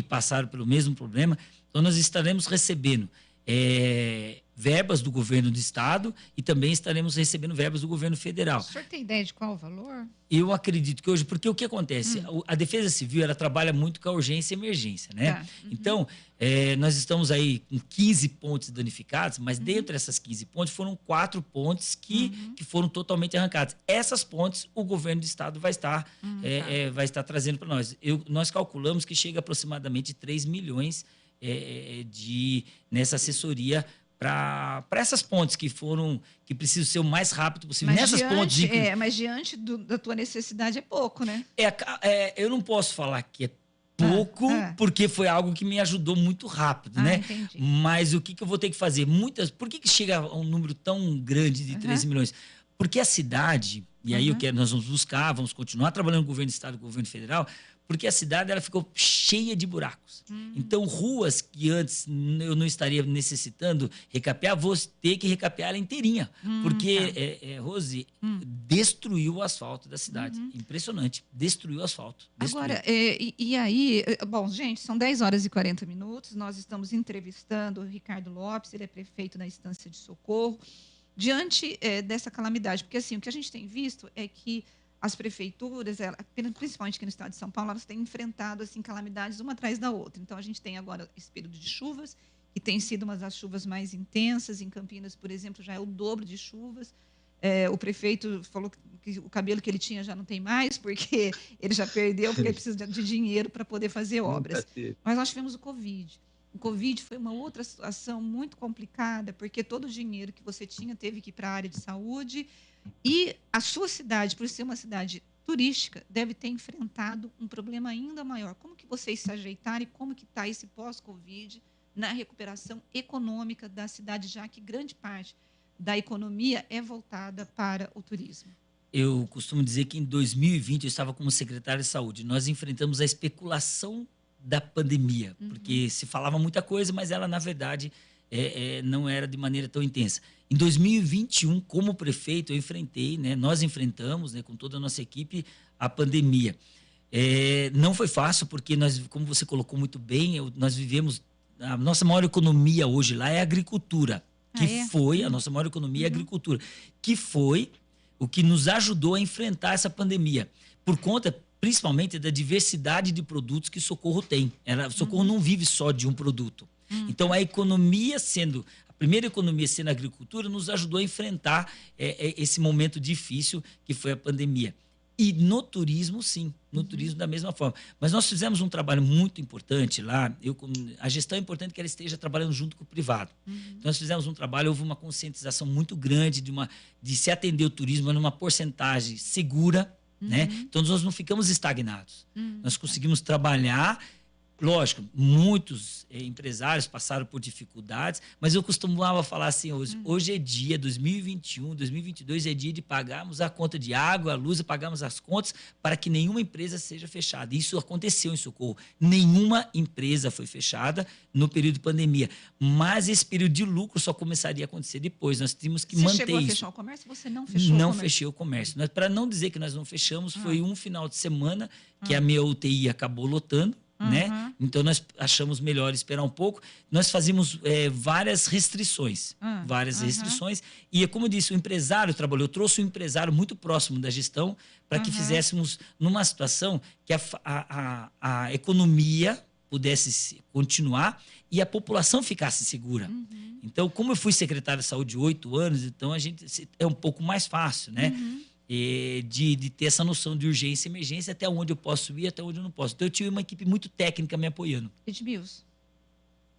passaram pelo mesmo problema. Então nós estaremos recebendo verbas do governo do estado e também estaremos recebendo verbas do governo federal. O senhor tem ideia de qual o valor? Eu acredito que hoje, porque o que acontece? A Defesa Civil, ela trabalha muito com a urgência e emergência, né? Tá. Então, nós estamos aí com 15 pontes danificados, mas dentro dessas 15 pontes foram 4 pontes que foram totalmente arrancadas. Essas pontes, o governo do estado vai estar, vai estar trazendo para nós. Nós calculamos que chega aproximadamente 3 milhões nessa assessoria para essas pontes que precisam ser o mais rápido possível. Mas diante da tua necessidade é pouco, né? Eu não posso falar que é pouco, porque foi algo que me ajudou muito rápido, né? Entendi. Mas o que eu vou ter que fazer? Por que chega a um número tão grande de 13 milhões? Porque a cidade, e aí nós vamos buscar, vamos continuar trabalhando com o governo do estado e com o governo federal, porque a cidade ela ficou cheia de buracos. Então, ruas que antes eu não estaria necessitando recapear, vou ter que recapear ela inteirinha. Porque, Rose, destruiu o asfalto da cidade. Impressionante. Destruiu o asfalto. Agora, e aí... Bom, gente, são 10 horas e 40 minutos. Nós estamos entrevistando o Ricardo Lopes, ele é prefeito da Estância de Socorro. Diante dessa calamidade, porque assim, o que a gente tem visto é que as prefeituras, principalmente aqui no estado de São Paulo, elas têm enfrentado assim, calamidades uma atrás da outra. Então, a gente tem agora esse período de chuvas, que tem sido uma das chuvas mais intensas. Em Campinas, por exemplo, já é o dobro de chuvas. O prefeito falou que o cabelo que ele tinha já não tem mais, porque ele já perdeu, porque ele precisa de dinheiro para poder fazer obras. Mas nós tivemos o Covid. O Covid foi uma outra situação muito complicada, porque todo o dinheiro que você tinha teve que ir para a área de saúde. E a sua cidade, por ser uma cidade turística, deve ter enfrentado um problema ainda maior. Como que vocês se ajeitaram e como que está esse pós-Covid na recuperação econômica da cidade, já que grande parte da economia é voltada para o turismo? Eu costumo dizer que em 2020 eu estava como secretário de saúde. Nós enfrentamos a especulação da pandemia, porque se falava muita coisa, mas ela, na verdade, não era de maneira tão intensa. Em 2021, como prefeito, eu enfrentei, né, nós enfrentamos, né, com toda a nossa equipe, a pandemia. Não foi fácil, porque nós, como você colocou muito bem, nós vivemos... A nossa maior economia hoje lá é a agricultura, a nossa maior economia é a agricultura, que foi o que nos ajudou a enfrentar essa pandemia, por conta, principalmente, da diversidade de produtos que Socorro tem. Socorro não vive só de um produto. Então, a primeira economia sendo a agricultura, nos ajudou a enfrentar esse momento difícil que foi a pandemia. E no turismo, sim. No turismo, da mesma forma. Mas nós fizemos um trabalho muito importante lá. A gestão é importante que ela esteja trabalhando junto com o privado. Então, nós fizemos um trabalho, houve uma conscientização muito grande de se atender o turismo numa porcentagem segura, né? Então, nós não ficamos estagnados. Nós conseguimos trabalhar. Lógico, muitos empresários passaram por dificuldades, mas eu costumava falar assim, hoje é dia, 2021, 2022 é dia de pagarmos a conta de água, a luz, pagarmos as contas para que nenhuma empresa seja fechada. Isso aconteceu em Socorro. Nenhuma empresa foi fechada no período de pandemia, mas esse período de lucro só começaria a acontecer depois. Nós tínhamos que manter isso. Você chegou a fechar o comércio? Você não fechou o comércio? Não fechei o comércio. Para não dizer que nós não fechamos, foi um final de semana que a minha UTI acabou lotando, né? Então, nós achamos melhor esperar um pouco. Nós fazíamos várias restrições. E, como eu disse, o empresário trabalhou. Eu trouxe um empresário muito próximo da gestão para que fizéssemos numa situação que a economia pudesse continuar e a população ficasse segura. Então, como eu fui secretário de saúde 8 anos, então a gente é um pouco mais fácil, né? De ter essa noção de urgência e emergência, até onde eu posso ir, até onde eu não posso. Então, eu tive uma equipe muito técnica me apoiando. Edmilson.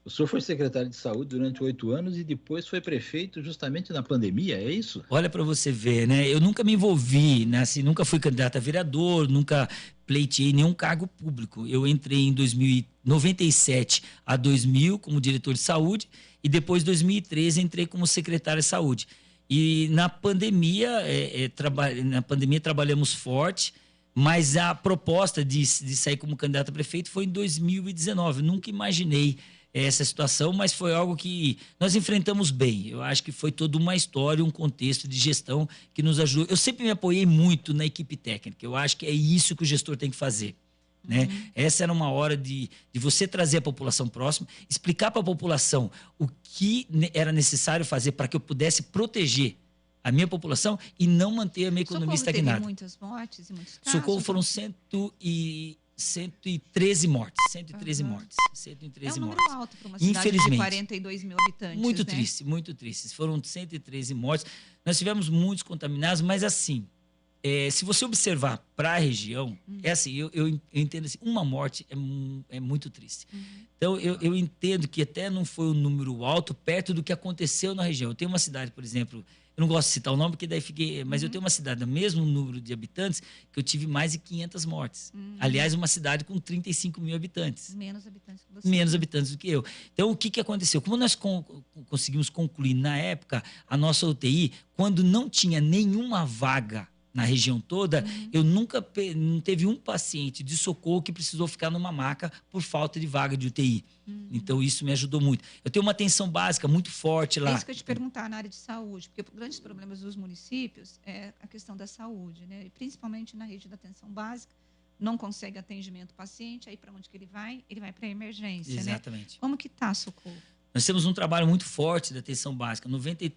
O senhor foi secretário de saúde durante 8 anos e depois foi prefeito justamente na pandemia, é isso? Olha para você ver, né? Eu nunca me envolvi, né? Assim, nunca fui candidato a vereador, nunca pleiteei nenhum cargo público. Eu entrei em 1997 a 2000 como diretor de saúde e depois, em 2013, entrei como secretário de saúde. E na pandemia, trabalhamos forte, mas a proposta de sair como candidato a prefeito foi em 2019. Eu nunca imaginei essa situação, mas foi algo que nós enfrentamos bem. Eu acho que foi toda uma história, um contexto de gestão que nos ajudou. Eu sempre me apoiei muito na equipe técnica. Eu acho que é isso que o gestor tem que fazer. né? Essa era uma hora de você trazer a população próxima, explicar para a população o que era necessário fazer para que eu pudesse proteger a minha população e não manter a minha economia estagnada. Teve muitas mortes e muitos casos? Socorro foram 113 mortes. 113 mortes. 113 é um número mortes. alto para uma cidade de 42 mil habitantes. Muito né? triste, muito triste. Foram 113 mortes. Nós tivemos muitos contaminados, mas assim, se você observar para a região, é assim, eu entendo assim, uma morte é muito triste. Então, eu entendo que até não foi um número alto perto do que aconteceu na região. Eu tenho uma cidade, por exemplo, eu não gosto de citar o nome, porque daí fiquei... Mas eu tenho uma cidade, no mesmo número de habitantes, que eu tive mais de 500 mortes. Aliás, uma cidade com 35 mil habitantes. Menos habitantes que você. Menos habitantes do que eu. Então, o que aconteceu? Como nós conseguimos concluir, na época, a nossa UTI, quando não tinha nenhuma vaga na região toda, não teve um paciente de socorro que precisou ficar numa maca por falta de vaga de UTI. Então, isso me ajudou muito. Eu tenho uma atenção básica muito forte lá. É isso que eu te perguntar na área de saúde, porque grandes problemas dos municípios é a questão da saúde, né? E principalmente na rede da atenção básica, não consegue atendimento do paciente, aí para onde que ele vai? Ele vai para a emergência, Exatamente. Né? Como que está, Socorro? Nós temos um trabalho muito forte da atenção básica.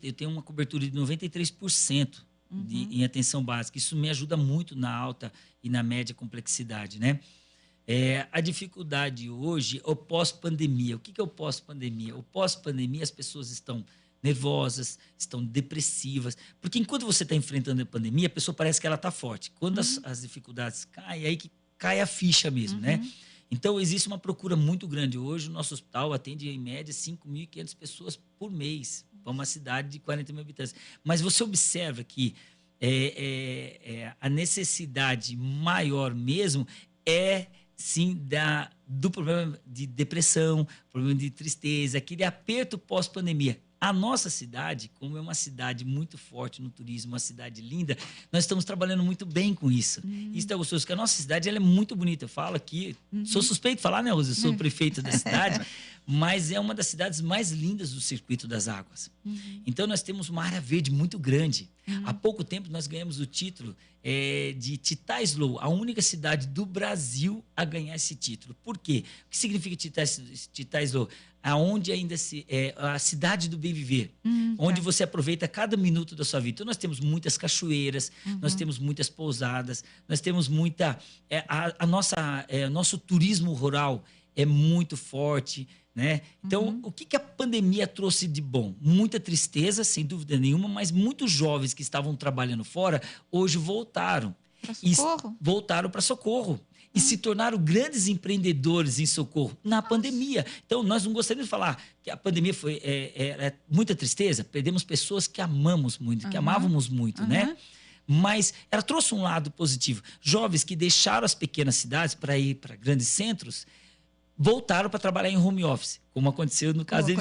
Eu tenho uma cobertura de 93%. Em atenção básica. Isso me ajuda muito na alta e na média complexidade, né? A dificuldade hoje é o pós-pandemia. O que é o pós-pandemia? O pós-pandemia, as pessoas estão nervosas, estão depressivas, porque enquanto você está enfrentando a pandemia, a pessoa parece que ela está forte. Quando as dificuldades caem, aí que cai a ficha mesmo, né? Então, existe uma procura muito grande. Hoje, o nosso hospital atende, em média, 5.500 pessoas por mês, para uma cidade de 40 mil habitantes. Mas você observa que a necessidade maior mesmo sim, do problema de depressão, problema de tristeza, aquele aperto pós-pandemia. A nossa cidade, como é uma cidade muito forte no turismo, uma cidade linda, nós estamos trabalhando muito bem com isso. Isso é gostoso, porque a nossa cidade ela é muito bonita. Eu falo aqui, sou suspeito de falar, né, Rosa? Eu sou prefeito da cidade, mas é uma das cidades mais lindas do Circuito das Águas. Então, nós temos uma área verde muito grande. Há pouco tempo, nós ganhamos o título de Titaislow, a única cidade do Brasil a ganhar esse título. Por quê? O que significa Titaislow? Aonde ainda a cidade do bem viver, onde você aproveita cada minuto da sua vida. Então, nós temos muitas cachoeiras, nós temos muitas pousadas, nós temos muita... nosso turismo rural é muito forte, né? Então, o que a pandemia trouxe de bom? Muita tristeza, sem dúvida nenhuma, mas muitos jovens que estavam trabalhando fora, hoje voltaram. Para Socorro? Voltaram para Socorro. E se tornaram grandes empreendedores em Socorro na pandemia. Então, nós não gostaríamos de falar que a pandemia foi muita tristeza. Perdemos pessoas que amamos muito, que amávamos muito, né? Mas ela trouxe um lado positivo. Jovens que deixaram as pequenas cidades para ir para grandes centros, voltaram para trabalhar em home office, como aconteceu no caso de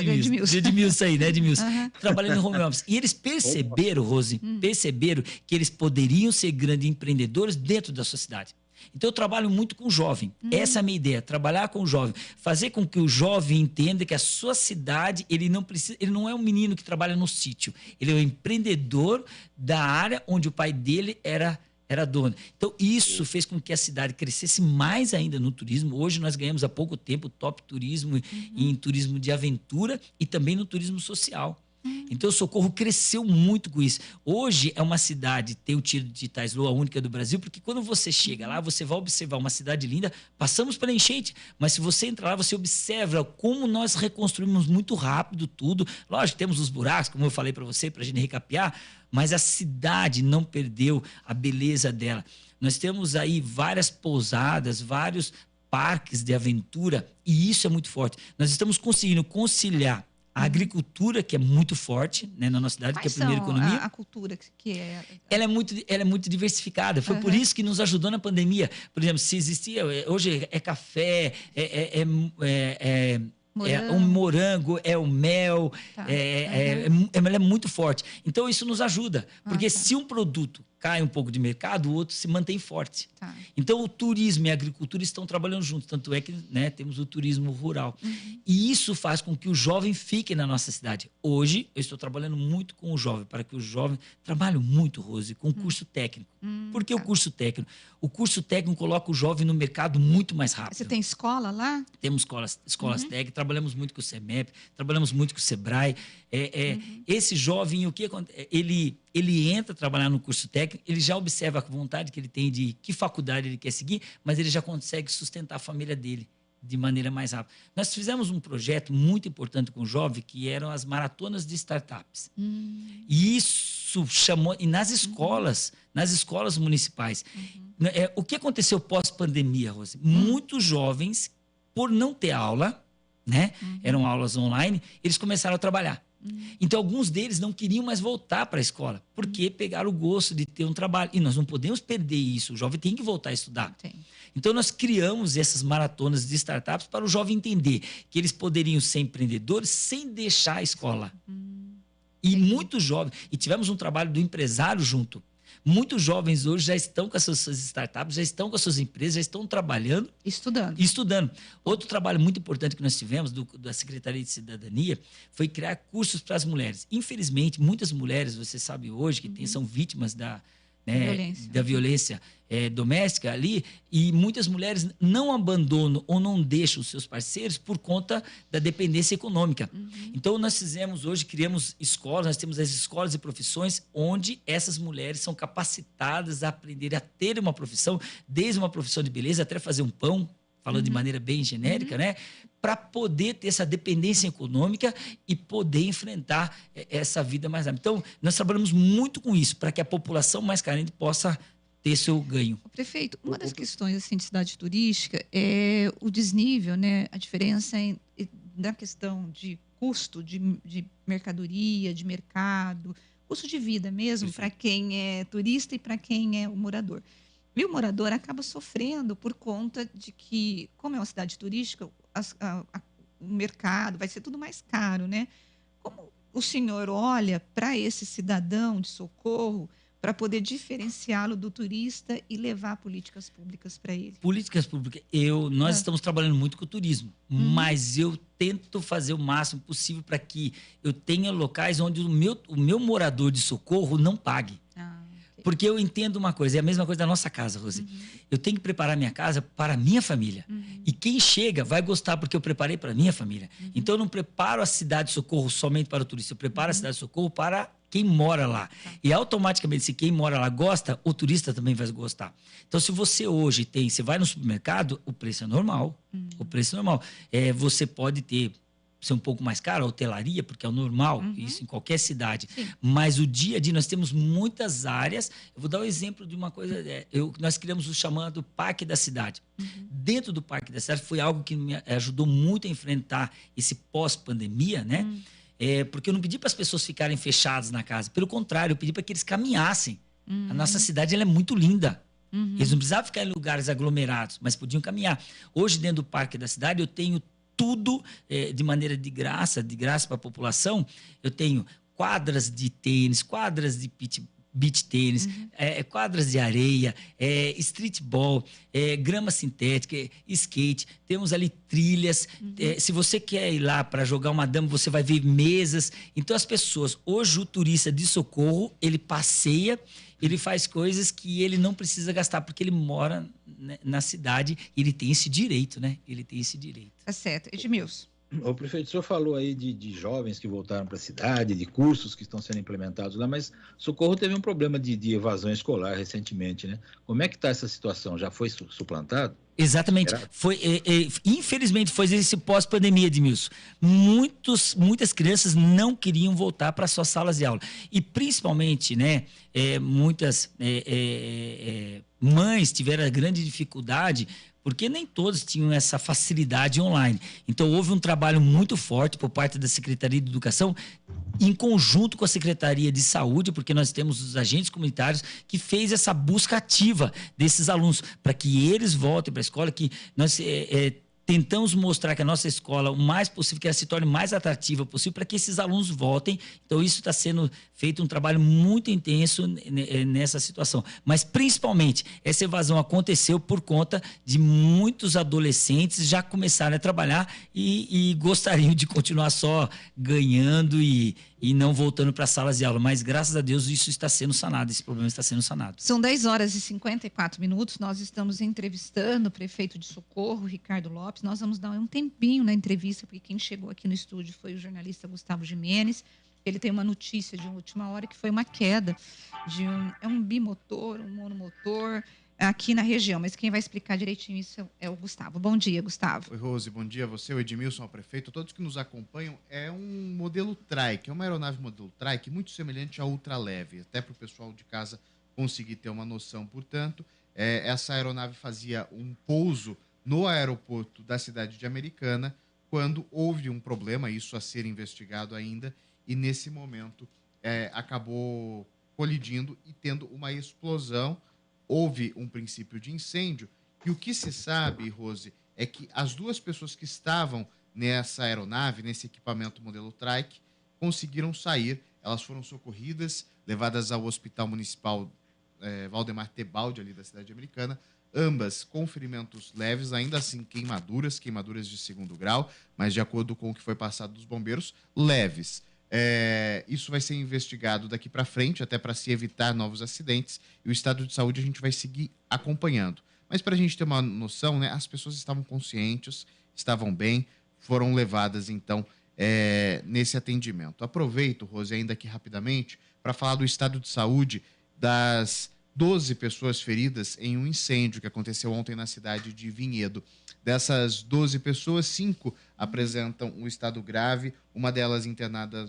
Edmilson aí, né, Edmilson? Trabalhando em home office. E eles perceberam, Rose, que eles poderiam ser grandes empreendedores dentro da sua cidade. Então, eu trabalho muito com o jovem. Essa é a minha ideia, trabalhar com o jovem. Fazer com que o jovem entenda que a sua cidade, ele não é um menino que trabalha no sítio. Ele é um empreendedor da área onde o pai dele era dono. Então, isso fez com que a cidade crescesse mais ainda no turismo. Hoje, nós ganhamos há pouco tempo o top turismo em turismo de aventura e também no turismo social. Então, o Socorro cresceu muito com isso. Hoje é uma cidade, tem o tiro de Titaislow, a única do Brasil, porque quando você chega lá, você vai observar uma cidade linda. Passamos pela enchente, mas se você entrar lá, você observa como nós reconstruímos muito rápido tudo. Lógico, temos os buracos, como eu falei para você, para a gente recapear, mas a cidade não perdeu a beleza dela. Nós temos aí várias pousadas, vários parques de aventura, e isso é muito forte. Nós estamos conseguindo conciliar a agricultura, que é muito forte, né, na nossa cidade, que é a primeira economia. A cultura que é... Ela é muito diversificada. Foi por isso que nos ajudou na pandemia. Por exemplo, se existia... Hoje é café, é um morango, é o mel, ela é muito forte. Então, isso nos ajuda. Porque se um produto cai um pouco de mercado, o outro se mantém forte. Tá. Então, o turismo e a agricultura estão trabalhando juntos. Tanto é que, né, temos o turismo rural. E isso faz com que o jovem fique na nossa cidade. Hoje, eu estou trabalhando muito com o jovem, para que o jovem... Trabalho muito, Rose, com o curso técnico. Por que o curso técnico? O curso técnico coloca o jovem no mercado muito mais rápido. Você tem escola lá? Temos escolas técnicas, trabalhamos muito com o CEMEP, trabalhamos muito com o SEBRAE. Esse jovem, o que acontece? Ele entra a trabalhar no curso técnico, ele já observa a vontade que ele tem de que faculdade ele quer seguir, mas ele já consegue sustentar a família dele de maneira mais rápida. Nós fizemos um projeto muito importante com o jovem, que eram as maratonas de startups. E isso chamou... E nas escolas municipais. O que aconteceu pós-pandemia, Rose? Muitos jovens, por não ter aula, né? Eram aulas online, eles começaram a trabalhar. Então, alguns deles não queriam mais voltar para a escola, porque pegaram o gosto de ter um trabalho. E nós não podemos perder isso. O jovem tem que voltar a estudar. Então, nós criamos essas maratonas de startups para o jovem entender que eles poderiam ser empreendedores sem deixar a escola. E muitos jovens... E tivemos um trabalho do empresário junto. Muitos jovens hoje já estão com as suas startups, já estão com as suas empresas, já estão trabalhando. Estudando. Outro trabalho muito importante que nós tivemos da Secretaria de Cidadania foi criar cursos para as mulheres. Infelizmente, muitas mulheres, você sabe hoje, que são vítimas da violência doméstica ali, e muitas mulheres não abandonam ou não deixam os seus parceiros por conta da dependência econômica. Então, criamos escolas, nós temos as escolas e profissões onde essas mulheres são capacitadas a aprender a ter uma profissão, desde uma profissão de beleza até fazer um pão, falando de maneira bem genérica, né? Para poder ter essa dependência econômica e poder enfrentar essa vida mais rápida. Então, nós trabalhamos muito com isso, para que a população mais carente possa ter seu ganho. Prefeito, uma das questões assim, de cidade turística é o desnível, né? A diferença na questão de custo de mercadoria, de mercado, custo de vida mesmo, para quem é turista e para quem é o morador. E o morador acaba sofrendo por conta de que, como é uma cidade turística, o mercado vai ser tudo mais caro, né? Como o senhor olha para esse cidadão de Socorro para poder diferenciá-lo do turista e levar políticas públicas para ele? Políticas públicas. Nós estamos trabalhando muito com o turismo, mas eu tento fazer o máximo possível para que eu tenha locais onde o meu morador de Socorro não pague. Porque eu entendo uma coisa, é a mesma coisa da nossa casa, Rose. Eu tenho que preparar minha casa para a minha família. E quem chega vai gostar porque eu preparei para a minha família. Então, eu não preparo a cidade de Socorro somente para o turista, eu preparo a cidade de Socorro para quem mora lá. E automaticamente, se quem mora lá gosta, o turista também vai gostar. Então, se você hoje você vai no supermercado, o preço é normal. O preço é normal. Você pode ser um pouco mais caro, a hotelaria, porque é o normal, isso em qualquer cidade. Mas o dia a dia, nós temos muitas áreas. Eu vou dar um exemplo de uma coisa. Nós criamos o chamado Parque da Cidade. Dentro do Parque da Cidade foi algo que me ajudou muito a enfrentar esse pós-pandemia, né? Porque eu não pedi para as pessoas ficarem fechadas na casa. Pelo contrário, eu pedi para que eles caminhassem. A nossa cidade ela é muito linda. Eles não precisavam ficar em lugares aglomerados, mas podiam caminhar. Hoje, dentro do Parque da Cidade, eu tenho tudo de maneira de graça para a população. Eu tenho quadras de tênis, quadras de beach tênis, quadras de areia, streetball, grama sintética, skate. Temos ali trilhas. Se você quer ir lá para jogar uma dama, você vai ver mesas. Então, as pessoas... Hoje, o turista de Socorro, ele passeia, ele faz coisas que ele não precisa gastar, porque ele mora, né, na cidade, e ele tem esse direito, né? Ele tem esse direito. Tá certo. Edmilson. O prefeito, o senhor falou aí de jovens que voltaram para a cidade, de cursos que estão sendo implementados lá, mas Socorro teve um problema de evasão escolar recentemente, né? Como é que está essa situação? Já foi suplantado? Exatamente. Infelizmente, foi esse pós-pandemia, Edmilson. Muitas crianças não queriam voltar para suas salas de aula. E, principalmente, né, muitas mães tiveram a grande dificuldade, porque nem todos tinham essa facilidade online. Então, houve um trabalho muito forte por parte da Secretaria de Educação, em conjunto com a Secretaria de Saúde, porque nós temos os agentes comunitários que fez essa busca ativa desses alunos, para que eles voltem para a escola, que nós tentamos mostrar que a nossa escola, o mais possível, que ela se torne mais atrativa possível para que esses alunos voltem. Então, isso está sendo feito um trabalho muito intenso nessa situação. Mas, principalmente, essa evasão aconteceu por conta de muitos adolescentes já começarem a trabalhar e gostariam de continuar só ganhando e não voltando para as salas de aula. Mas, graças a Deus, isso está sendo sanado, esse problema está sendo sanado. São 10 horas e 54 minutos, nós estamos entrevistando o prefeito de Socorro, Ricardo Lopes. Nós vamos dar um tempinho na entrevista, porque quem chegou aqui no estúdio foi o jornalista Gustavo Gimenez. Ele tem uma notícia de última hora, que foi uma queda de um bimotor, um monomotor, aqui na região. Mas quem vai explicar direitinho isso é o Gustavo. Bom dia, Gustavo. Oi, Rose. Bom dia a você, o Edmilson, ao prefeito, todos que nos acompanham. É um modelo trike, é uma aeronave modelo trike muito semelhante à ultraleve, até para o pessoal de casa conseguir ter uma noção. Portanto, essa aeronave fazia um pouso no aeroporto da cidade de Americana quando houve um problema, isso a ser investigado ainda, e nesse momento acabou colidindo e tendo uma explosão. Houve um princípio de incêndio, e o que se sabe, Rose, é que as duas pessoas que estavam nessa aeronave, nesse equipamento modelo trike, conseguiram sair. Elas foram socorridas, levadas ao Hospital Municipal Valdemar Tebaldi, ali da cidade americana, ambas com ferimentos leves, ainda assim queimaduras de 2º grau, mas de acordo com o que foi passado dos bombeiros, leves. Isso vai ser investigado daqui para frente, até para se evitar novos acidentes, e o estado de saúde a gente vai seguir acompanhando. Mas para a gente ter uma noção, né, as pessoas estavam conscientes, estavam bem, foram levadas então nesse atendimento. Aproveito, Rose, ainda aqui rapidamente, para falar do estado de saúde das 12 pessoas feridas em um incêndio que aconteceu ontem na cidade de Vinhedo. Dessas 12 pessoas, 5 apresentam um estado grave, uma delas internada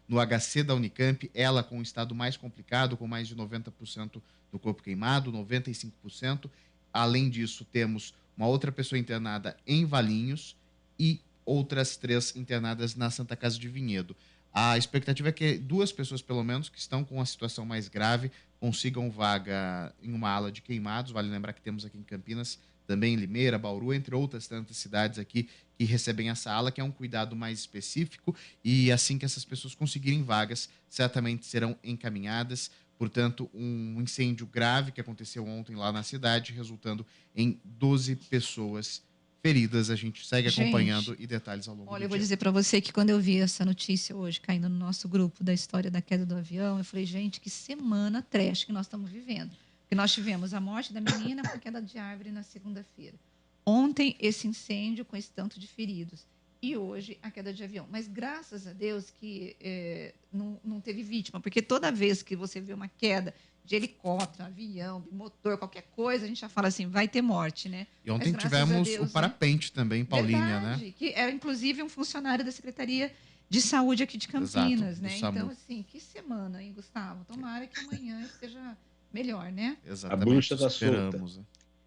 no HC da Unicamp, ela com um estado mais complicado, com mais de 90% do corpo queimado, 95%. Além disso, temos uma outra pessoa internada em Valinhos e outras 3 internadas na Santa Casa de Vinhedo. A expectativa é que 2 pessoas, pelo menos, que estão com a situação mais grave, consigam vaga em uma ala de queimados. Vale lembrar que temos aqui em Campinas, também em Limeira, Bauru, entre outras tantas cidades aqui que recebem essa ala, que é um cuidado mais específico, e assim que essas pessoas conseguirem vagas, certamente serão encaminhadas. Portanto, um incêndio grave que aconteceu ontem lá na cidade, resultando em 12 pessoas feridas. A gente segue acompanhando e detalhes ao longo do dia. Olha, eu vou dizer para você que quando eu vi essa notícia hoje caindo no nosso grupo da história da queda do avião, eu falei, gente, que semana trash que nós estamos vivendo. Porque nós tivemos a morte da menina por queda de árvore na segunda-feira. Ontem, esse incêndio com esse tanto de feridos. E hoje, a queda de avião. Mas, graças a Deus, que não teve vítima. Porque toda vez que você vê uma queda de helicóptero, avião, motor, qualquer coisa, a gente já fala assim, vai ter morte, né? E ontem tivemos o parapente também, Paulinha, verdade, né? Que era, inclusive, um funcionário da Secretaria de Saúde aqui de Campinas, Exato, né? SAMU. Então, assim, que semana, hein, Gustavo? Tomara que amanhã esteja melhor, né? Exatamente. A bruxa tá esperamos, solta. né?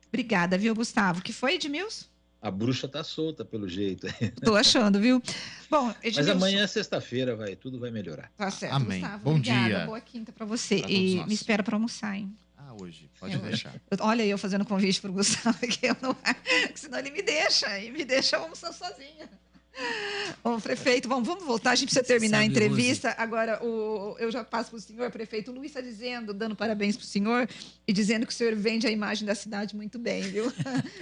Obrigada, viu, Gustavo? Que foi, Edmilson? A bruxa tá solta, pelo jeito. Tô achando, viu? Bom, Edmilson... Mas amanhã é sexta-feira, tudo vai melhorar. Tá certo, Amém. Gustavo. Bom obrigada. dia. Boa quinta para você. Pra todos E nós. me espera para almoçar, hein? Hoje, pode deixar. Olha eu fazendo convite para o Gustavo, que eu não... senão ele me deixa, e me deixa almoçar sozinha. Bom, prefeito, vamos voltar, a gente precisa terminar a entrevista. Rose. Agora, eu já passo para o senhor, prefeito. O Luiz está dando parabéns para o senhor e dizendo que o senhor vende a imagem da cidade muito bem, viu?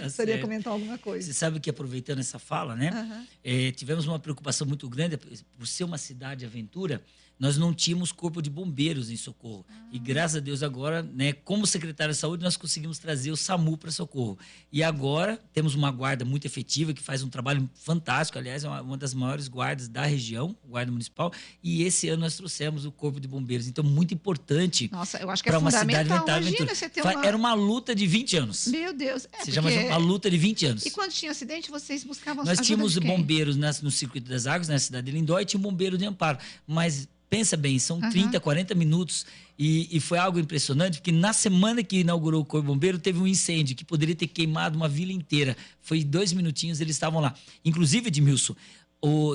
Gostaria de comentar alguma coisa. Você sabe que, aproveitando essa fala, né? Tivemos uma preocupação muito grande, por ser uma cidade aventura, nós não tínhamos corpo de bombeiros em Socorro. E graças a Deus agora, né, como secretário de saúde, nós conseguimos trazer o SAMU para Socorro. E agora temos uma guarda muito efetiva, que faz um trabalho fantástico, aliás, é uma das maiores guardas da região, guarda municipal, e esse ano nós trouxemos o corpo de bombeiros. Então, muito importante. Nossa, eu acho que é uma cidade Imagina você ter uma... Era uma luta de 20 anos. Meu Deus. Você já imagina uma luta de 20 anos. E quando tinha acidente, vocês buscavam Nós tínhamos bombeiros no Circuito das Águas, na cidade de Lindóia, e tinha um bombeiro de Amparo. Mas pensa bem, são 30, 40 minutos e foi algo impressionante, porque na semana que inaugurou o Corpo Bombeiro teve um incêndio que poderia ter queimado uma vila inteira. Foi 2 minutinhos, eles estavam lá. Inclusive, Edmilson,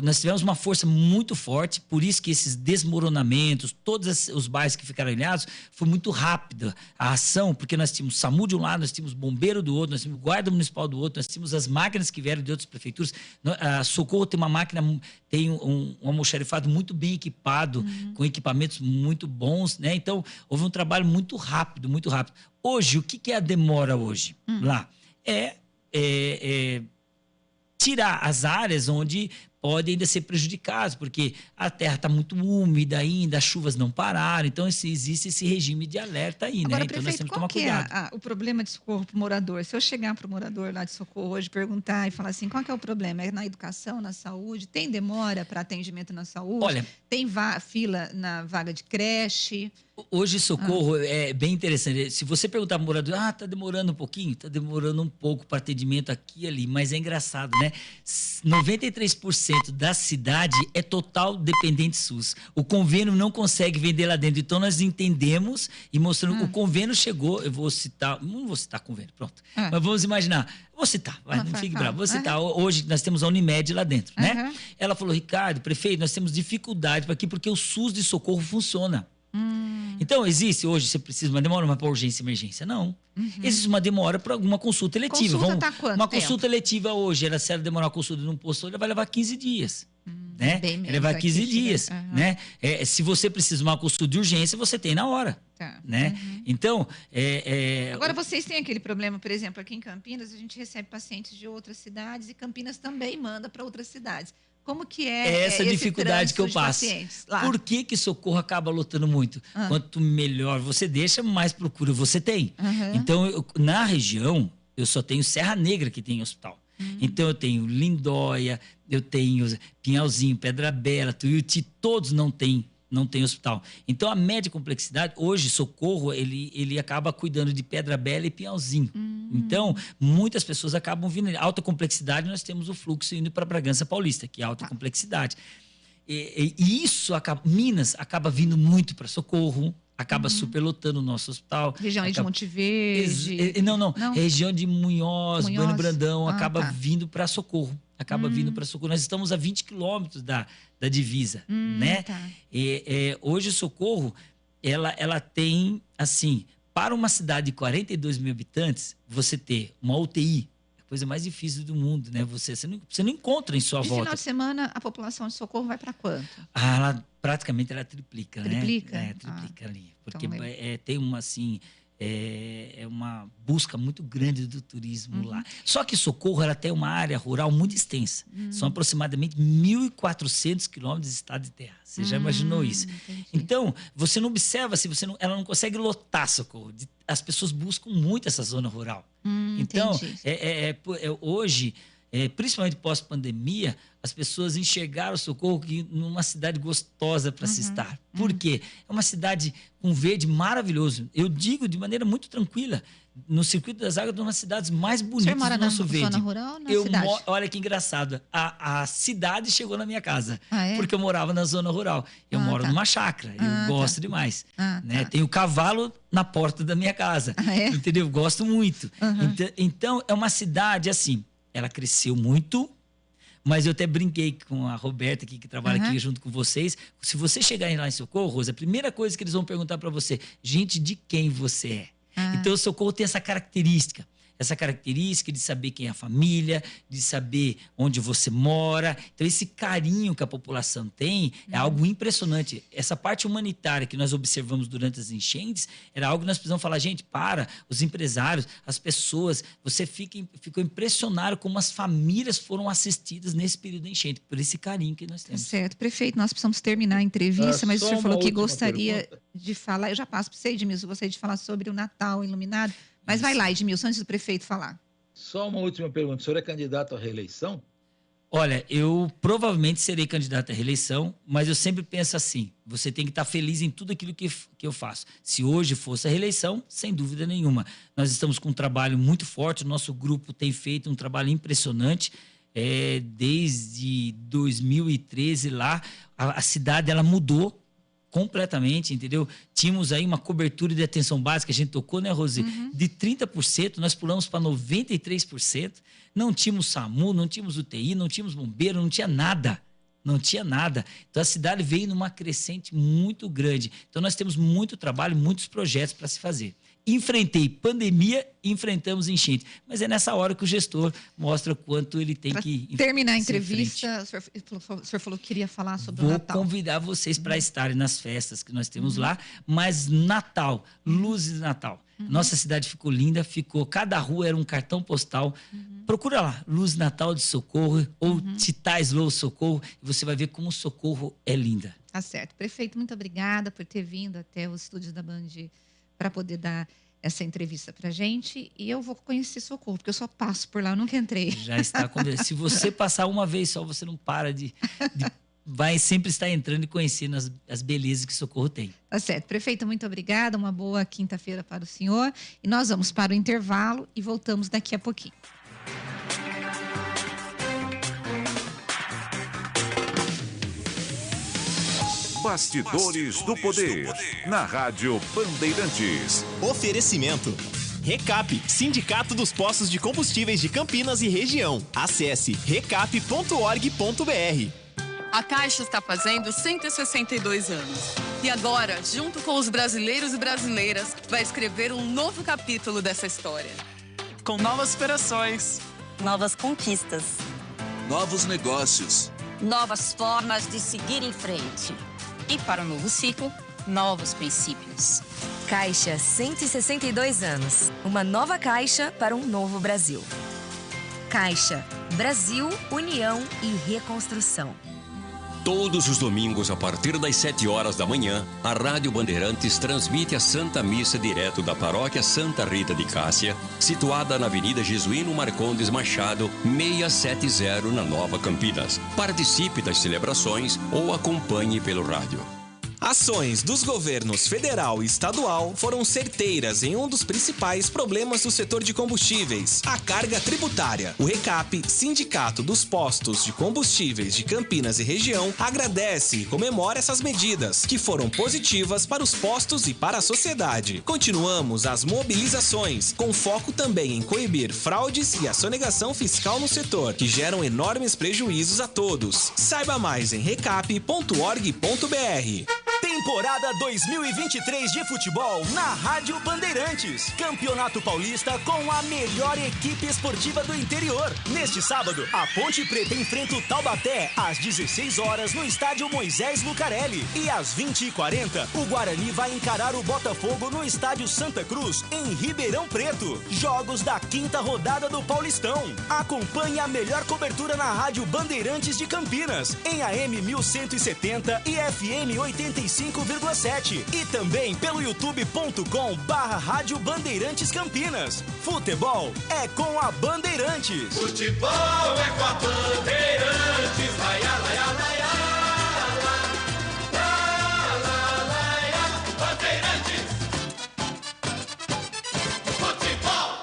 nós tivemos uma força muito forte, por isso que esses desmoronamentos, todos os bairros que ficaram ilhados, foi muito rápida a ação, porque nós tínhamos SAMU de um lado, nós tínhamos bombeiro do outro, nós tínhamos guarda municipal do outro, nós tínhamos as máquinas que vieram de outras prefeituras. A Socorro tem uma máquina, tem um almoxarifado muito bem equipado, com equipamentos muito bons, né? Então, houve um trabalho muito rápido, muito rápido. Hoje, o que é a demora hoje? Lá tirar as áreas onde podem ainda ser prejudicados, porque a terra está muito úmida ainda, as chuvas não pararam, então existe esse regime de alerta aí, Agora, né? Então nós temos que tomar cuidado. Qual que é o problema de Socorro para o morador? Se eu chegar para o morador lá de Socorro hoje, perguntar e falar assim, qual que é o problema? É na educação, na saúde? Tem demora para atendimento na saúde? Olha, tem fila na vaga de creche? Hoje, Socorro é bem interessante. Se você perguntar para o morador, tá demorando um pouquinho? Está demorando um pouco para atendimento aqui e ali, mas é engraçado, né? 93% da cidade é total dependente SUS. O convênio não consegue vender lá dentro. Então, nós entendemos e mostrando que o convênio chegou. Eu vou citar, não vou citar convênio, pronto. Mas vamos imaginar. Vou citar, não fique bravo. Vou citar. Hoje nós temos a Unimed lá dentro, né? Ela falou, Ricardo, prefeito, nós temos dificuldade aqui porque o SUS de Socorro funciona. Então, existe hoje, você precisa de uma demora para urgência e emergência? Não. Existe uma demora para alguma consulta eletiva. Uma consulta eletiva hoje, se ela demorar uma consulta num posto, ela vai levar 15 dias. Né? Vai levar 15 dias. Né? Se você precisa de uma consulta de urgência, você tem na hora. Né? Então, Agora, vocês têm aquele problema, por exemplo, aqui em Campinas, a gente recebe pacientes de outras cidades e Campinas também manda para outras cidades. Como que é essa dificuldade que eu passo? Por que Socorro acaba lotando muito? Quanto melhor você deixa, mais procura você tem. Então, na região, eu só tenho Serra Negra que tem hospital. Então, eu tenho Lindóia, eu tenho Pinhalzinho, Pedra Bela, Tuiuti, todos não têm hospital. Então, a média complexidade, hoje, Socorro, ele acaba cuidando de Pedra Bela e Pinhalzinho. Então, muitas pessoas acabam vindo. Alta complexidade, nós temos o fluxo indo para Bragança Paulista, que é alta complexidade. E isso, Minas acaba vindo muito para Socorro, acaba superlotando o nosso hospital. Região de Monte Verde. Não. Região de Munhoz, Bueno Brandão, acaba vindo para Socorro. Vindo para Socorro. Nós estamos a 20 quilômetros da divisa, né? Hoje, Socorro, ela tem, assim, para uma cidade de 42 mil habitantes, você ter uma UTI, é a coisa mais difícil do mundo, né? Você não encontra em sua volta. No final de semana, a população de Socorro vai para quanto? Praticamente ela triplica, né? Triplica ali. Porque então, tem uma, assim... É uma busca muito grande do turismo lá. Só que Socorro ela tem uma área rural muito extensa. São aproximadamente 1.400 quilômetros de estado de terra. Você já imaginou isso? Entendi. Então, você não observa, ela não consegue lotar Socorro. As pessoas buscam muito essa zona rural. Então, hoje... principalmente pós-pandemia, as pessoas enxergaram Socorro numa cidade gostosa para se estar. Por quê? É uma cidade com verde maravilhoso. Eu digo de maneira muito tranquila, no Circuito das Águas, é uma das cidades mais bonitas do nosso verde. Você mora na zona rural ou na cidade? Olha que engraçado. A cidade chegou na minha casa, porque eu morava na zona rural. Eu moro numa chácara, eu gosto demais. Né? Tenho cavalo na porta da minha casa, entendeu? Gosto muito. Então, é uma cidade assim... Ela cresceu muito, mas eu até brinquei com a Roberta aqui, que trabalha aqui junto com vocês. Se você chegar lá em Socorro, Rosa, a primeira coisa que eles vão perguntar para você, gente, de quem você é? Então, o Socorro tem essa característica de saber quem é a família, de saber onde você mora. Então, esse carinho que a população tem é algo impressionante. Essa parte humanitária que nós observamos durante as enchentes era algo que nós precisamos falar, gente, os empresários, as pessoas, você ficou impressionado como as famílias foram assistidas nesse período da enchente, por esse carinho que nós temos. Certo, prefeito, nós precisamos terminar a entrevista, mas o senhor falou que gostaria de falar, eu já passo para você, Edmilson, gostaria de falar sobre o Natal iluminado. Mas vai lá, Edmilson, antes do prefeito falar. Só uma última pergunta. O senhor é candidato à reeleição? Olha, eu provavelmente serei candidato à reeleição, mas eu sempre penso assim, você tem que estar feliz em tudo aquilo que eu faço. Se hoje fosse a reeleição, sem dúvida nenhuma. Nós estamos com um trabalho muito forte, o nosso grupo tem feito um trabalho impressionante. Desde 2013 lá, a cidade ela mudou completamente, entendeu? Tínhamos aí uma cobertura de atenção básica, a gente tocou, né, Rosi? De 30%, nós pulamos para 93%. Não tínhamos SAMU, não tínhamos UTI, não tínhamos bombeiro, não tinha nada. Não tinha nada. Então, a cidade veio numa crescente muito grande. Então, nós temos muito trabalho, muitos projetos para se fazer. Enfrentei pandemia, enfrentamos enchente. Mas é nessa hora que o gestor mostra o quanto ele tem que... Terminar a entrevista, o senhor falou que queria falar sobre o Natal. Vou convidar vocês para estarem nas festas que nós temos lá, mas Natal, luzes de Natal. Nossa cidade ficou linda, cada rua era um cartão postal. Procura lá, Luz Natal de Socorro ou Titá Slow Socorro, e você vai ver como o Socorro é linda. Tá certo. Prefeito, muito obrigada por ter vindo até os estúdios da Band para poder dar essa entrevista para a gente. E eu vou conhecer Socorro, porque eu só passo por lá, eu nunca entrei. Já está conversando. Se você passar uma vez só, você não para vai sempre estar entrando e conhecendo as belezas que Socorro tem. Tá certo. Prefeito, muito obrigada. Uma boa quinta-feira para o senhor. E nós vamos para o intervalo e voltamos daqui a pouquinho. Bastidores do Poder, na Rádio Bandeirantes. Oferecimento. Recap, Sindicato dos Postos de Combustíveis de Campinas e Região. Acesse recap.org.br. A Caixa está fazendo 162 anos. E agora, junto com os brasileiros e brasileiras, vai escrever um novo capítulo dessa história. Com novas operações, novas conquistas, novos negócios, novas formas de seguir em frente. E para o novo ciclo, novos princípios. Caixa, 162 anos. Uma nova Caixa para um novo Brasil. Caixa, Brasil, União e Reconstrução. Todos os domingos, a partir das 7 horas da manhã, a Rádio Bandeirantes transmite a Santa Missa direto da Paróquia Santa Rita de Cássia, situada na Avenida Jesuíno Marcondes Machado, 670, na Nova Campinas. Participe das celebrações ou acompanhe pelo rádio. Ações dos governos federal e estadual foram certeiras em um dos principais problemas do setor de combustíveis, a carga tributária. O RECAP, Sindicato dos Postos de Combustíveis de Campinas e Região, agradece e comemora essas medidas, que foram positivas para os postos e para a sociedade. Continuamos as mobilizações, com foco também em coibir fraudes e a sonegação fiscal no setor, que geram enormes prejuízos a todos. Saiba mais em recap.org.br. Temporada 2023 de futebol na Rádio Bandeirantes. Campeonato Paulista com a melhor equipe esportiva do interior. Neste sábado, a Ponte Preta enfrenta o Taubaté às 16 horas no estádio Moisés Lucarelli. E às 20h40, o Guarani vai encarar o Botafogo no estádio Santa Cruz, em Ribeirão Preto. Jogos da 5ª rodada do Paulistão. Acompanhe a melhor cobertura na Rádio Bandeirantes de Campinas, em AM 1170 e FM 85,7 e também pelo youtube.com/Rádio Bandeirantes Campinas. Futebol é com a Bandeirantes. Futebol é com a Bandeirantes. Laia, laia, laia, Bandeirantes. Futebol.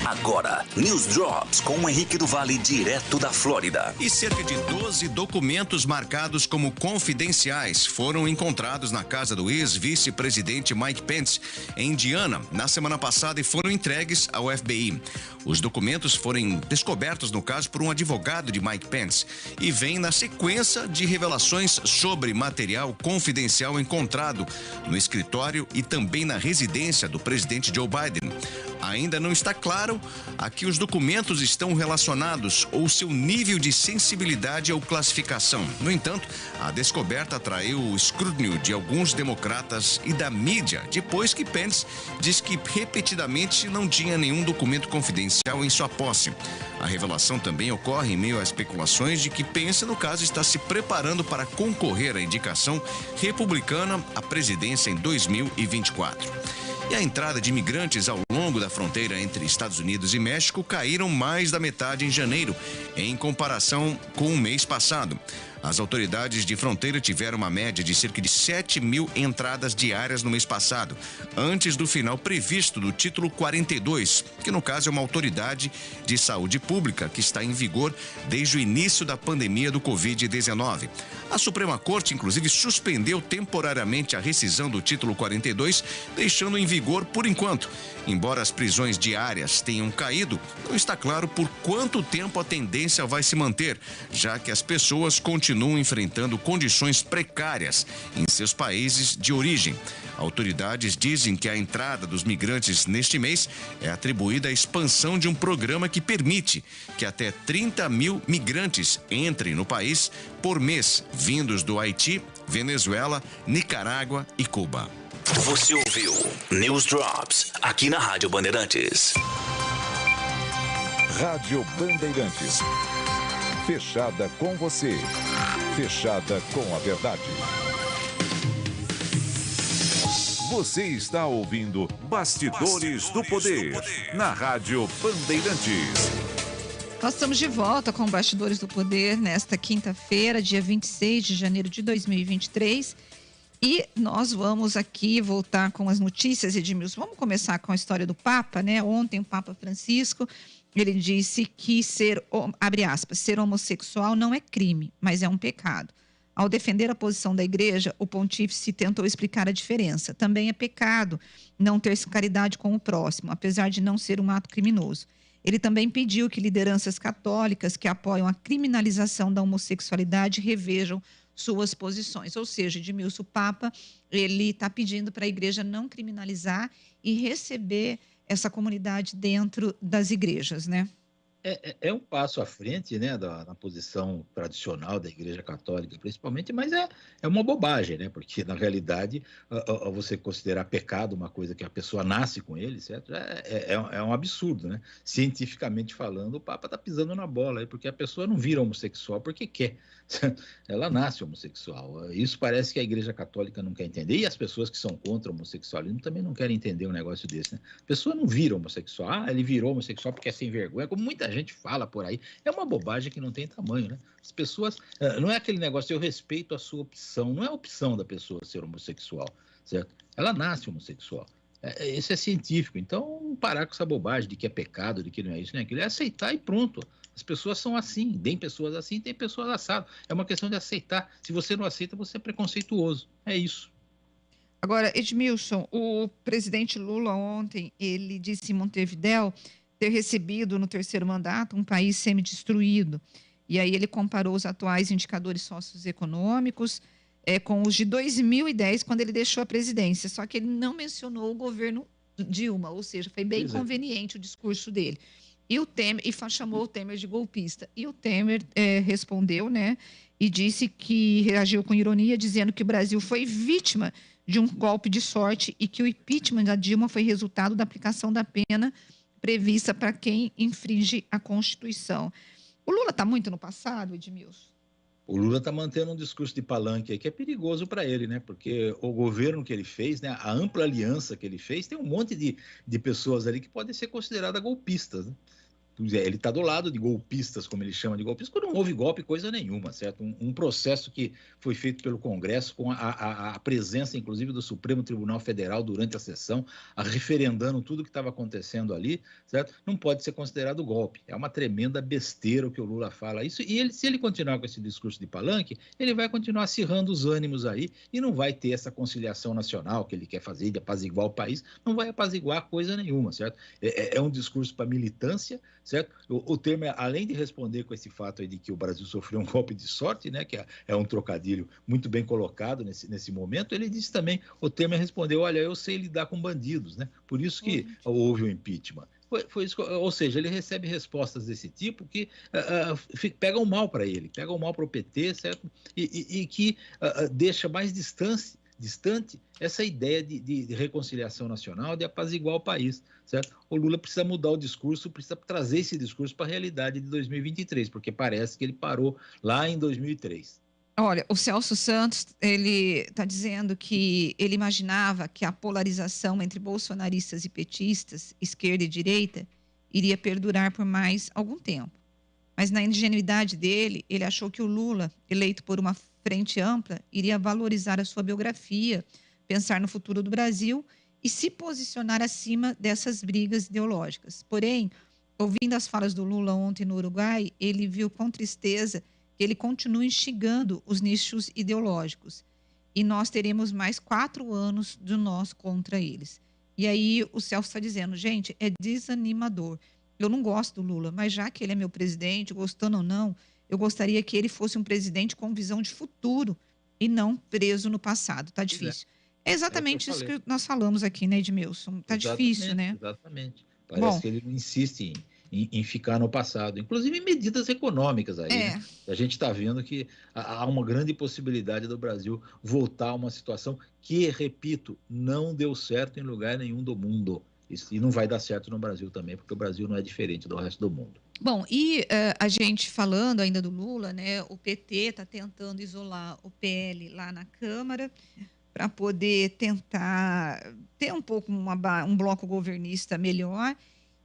Agora, News Drops com o Henrique do Vale, direto da Flórida. E cerca de 12 documentos marcados como confidenciais foram encontrados na casa do ex-vice-presidente Mike Pence, em Indiana, na semana passada e foram entregues ao FBI. Os documentos foram descobertos, no caso, por um advogado de Mike Pence e vêm na sequência de revelações sobre material confidencial encontrado no escritório e também na residência do presidente Joe Biden. Ainda não está claro a que os documentos estão relacionados ou seu nível de sensibilidade ou classificação. No entanto, a descoberta atraiu o escrutínio de alguns democratas e da mídia, depois que Pence diz que repetidamente não tinha nenhum documento confidencial em sua posse. A revelação também ocorre em meio a especulações de que Pence, no caso, está se preparando para concorrer à indicação republicana à presidência em 2024. E a entrada de imigrantes ao longo da fronteira entre Estados Unidos e México caíram mais da metade em janeiro, em comparação com o mês passado. As autoridades de fronteira tiveram uma média de cerca de 7 mil entradas diárias no mês passado, antes do final previsto do título 42, que no caso é uma autoridade de saúde pública que está em vigor desde o início da pandemia do Covid-19. A Suprema Corte, inclusive, suspendeu temporariamente a rescisão do título 42, deixando em vigor por enquanto. Embora as prisões diárias tenham caído, não está claro por quanto tempo a tendência vai se manter, já que as pessoas continuam enfrentando condições precárias em seus países de origem. Autoridades dizem que a entrada dos migrantes neste mês é atribuída à expansão de um programa que permite que até 30 mil migrantes entrem no país por mês, vindos do Haiti, Venezuela, Nicarágua e Cuba. Você ouviu News Drops aqui na Rádio Bandeirantes. Rádio Bandeirantes. Fechada com você. Fechada com a verdade. Você está ouvindo Bastidores do Poder na Rádio Bandeirantes. Nós estamos de volta com Bastidores do Poder nesta quinta-feira, dia 26 de janeiro de 2023. E nós vamos aqui voltar com as notícias, Edmilson. Vamos começar com a história do Papa, né? Ontem o Papa Francisco, ele disse que abre aspas, ser homossexual não é crime, mas é um pecado. Ao defender a posição da igreja, o pontífice tentou explicar a diferença. Também é pecado não ter caridade com o próximo, apesar de não ser um ato criminoso. Ele também pediu que lideranças católicas que apoiam a criminalização da homossexualidade revejam suas posições. Ou seja, Edmilson, o Papa, ele está pedindo para a igreja não criminalizar e receber essa comunidade dentro das igrejas, né? É um passo à frente, né, na posição tradicional da Igreja Católica, principalmente, mas é uma bobagem, né? Porque, na realidade, você considerar pecado uma coisa que a pessoa nasce com ele, certo? É um absurdo, né? Cientificamente falando, o Papa está pisando na bola aí, porque a pessoa não vira homossexual porque quer. Ela nasce homossexual. Isso parece que a Igreja Católica não quer entender, e as pessoas que são contra o homossexualismo também não querem entender um negócio desse, né? A pessoa não vira homossexual. Ah, ele virou homossexual porque é sem vergonha, como muita gente fala por aí. É uma bobagem que não tem tamanho, né? As pessoas... Não é aquele negócio, eu respeito a sua opção. Não é a opção da pessoa ser homossexual, certo? Ela nasce homossexual. Isso é científico. Então, parar com essa bobagem de que é pecado, de que não é isso, nem aquilo. É aceitar e pronto. As pessoas são assim. Tem pessoas assim, tem pessoas assadas. É uma questão de aceitar. Se você não aceita, você é preconceituoso. É isso. Agora, Edmilson, o presidente Lula ontem, ele disse em Montevidéu ter recebido no terceiro mandato um país semi-destruído. E aí ele comparou os atuais indicadores socioeconômicos com os de 2010, quando ele deixou a presidência. Só que ele não mencionou o governo Dilma, ou seja, foi bem conveniente o discurso dele. E o Temer, chamou o Temer de golpista. E o Temer respondeu, né, e disse que reagiu com ironia, dizendo que o Brasil foi vítima de um golpe de sorte e que o impeachment da Dilma foi resultado da aplicação da pena prevista para quem infringe a Constituição. O Lula está muito no passado, Edmilson? O Lula está mantendo um discurso de palanque aí que é perigoso para ele, né? Porque o governo que ele fez, né? A ampla aliança que ele fez, tem um monte de pessoas ali que podem ser consideradas golpistas, né? Ele está do lado de golpistas, como ele chama de golpistas, quando não houve golpe coisa nenhuma, certo? Um processo que foi feito pelo Congresso com a presença, inclusive, do Supremo Tribunal Federal durante a sessão, referendando tudo que estava acontecendo ali, certo? Não pode ser considerado golpe. É uma tremenda besteira o que o Lula fala. Isso, e se ele continuar com esse discurso de palanque, ele vai continuar acirrando os ânimos aí e não vai ter essa conciliação nacional que ele quer fazer de apaziguar o país, não vai apaziguar coisa nenhuma, certo? É um discurso para militância, certo? O Temer, além de responder com esse fato aí de que o Brasil sofreu um golpe de sorte, né, que é um trocadilho muito bem colocado nesse momento, ele disse também, o Temer respondeu, olha, eu sei lidar com bandidos, né? Por isso que houve o impeachment. Foi isso, ou seja, ele recebe respostas desse tipo que pegam mal para ele, pegam mal para o PT, certo? E que deixa mais distante essa ideia de reconciliação nacional, de apaziguar o país, certo? O Lula precisa mudar o discurso, precisa trazer esse discurso para a realidade de 2023, porque parece que ele parou lá em 2003. Olha, o Celso Santos, ele está dizendo que ele imaginava que a polarização entre bolsonaristas e petistas, esquerda e direita, iria perdurar por mais algum tempo. mas na ingenuidade dele, ele achou que o Lula, eleito por uma frente ampla, iria valorizar a sua biografia, pensar no futuro do Brasil e se posicionar acima dessas brigas ideológicas. Porém, ouvindo as falas do Lula ontem no Uruguai, ele viu com tristeza que ele continua instigando os nichos ideológicos. E nós teremos mais 4 anos de nós contra eles. E aí o Celso está dizendo, gente, é desanimador. Eu não gosto do Lula, mas já que ele é meu presidente, gostando ou não, eu gostaria que ele fosse um presidente com visão de futuro e não preso no passado. Tá difícil. É exatamente isso que nós falamos aqui, né, Edmilson? Tá difícil, né? Exatamente. Parece que ele não insiste em ficar no passado, inclusive em medidas econômicas aí. Né? A gente está vendo que há uma grande possibilidade do Brasil voltar a uma situação que, repito, não deu certo em lugar nenhum do mundo. E não vai dar certo no Brasil também, porque o Brasil não é diferente do resto do mundo. Bom, e a gente falando ainda do Lula, né? O PT está tentando isolar o PL lá na Câmara para poder tentar ter um pouco um bloco governista melhor.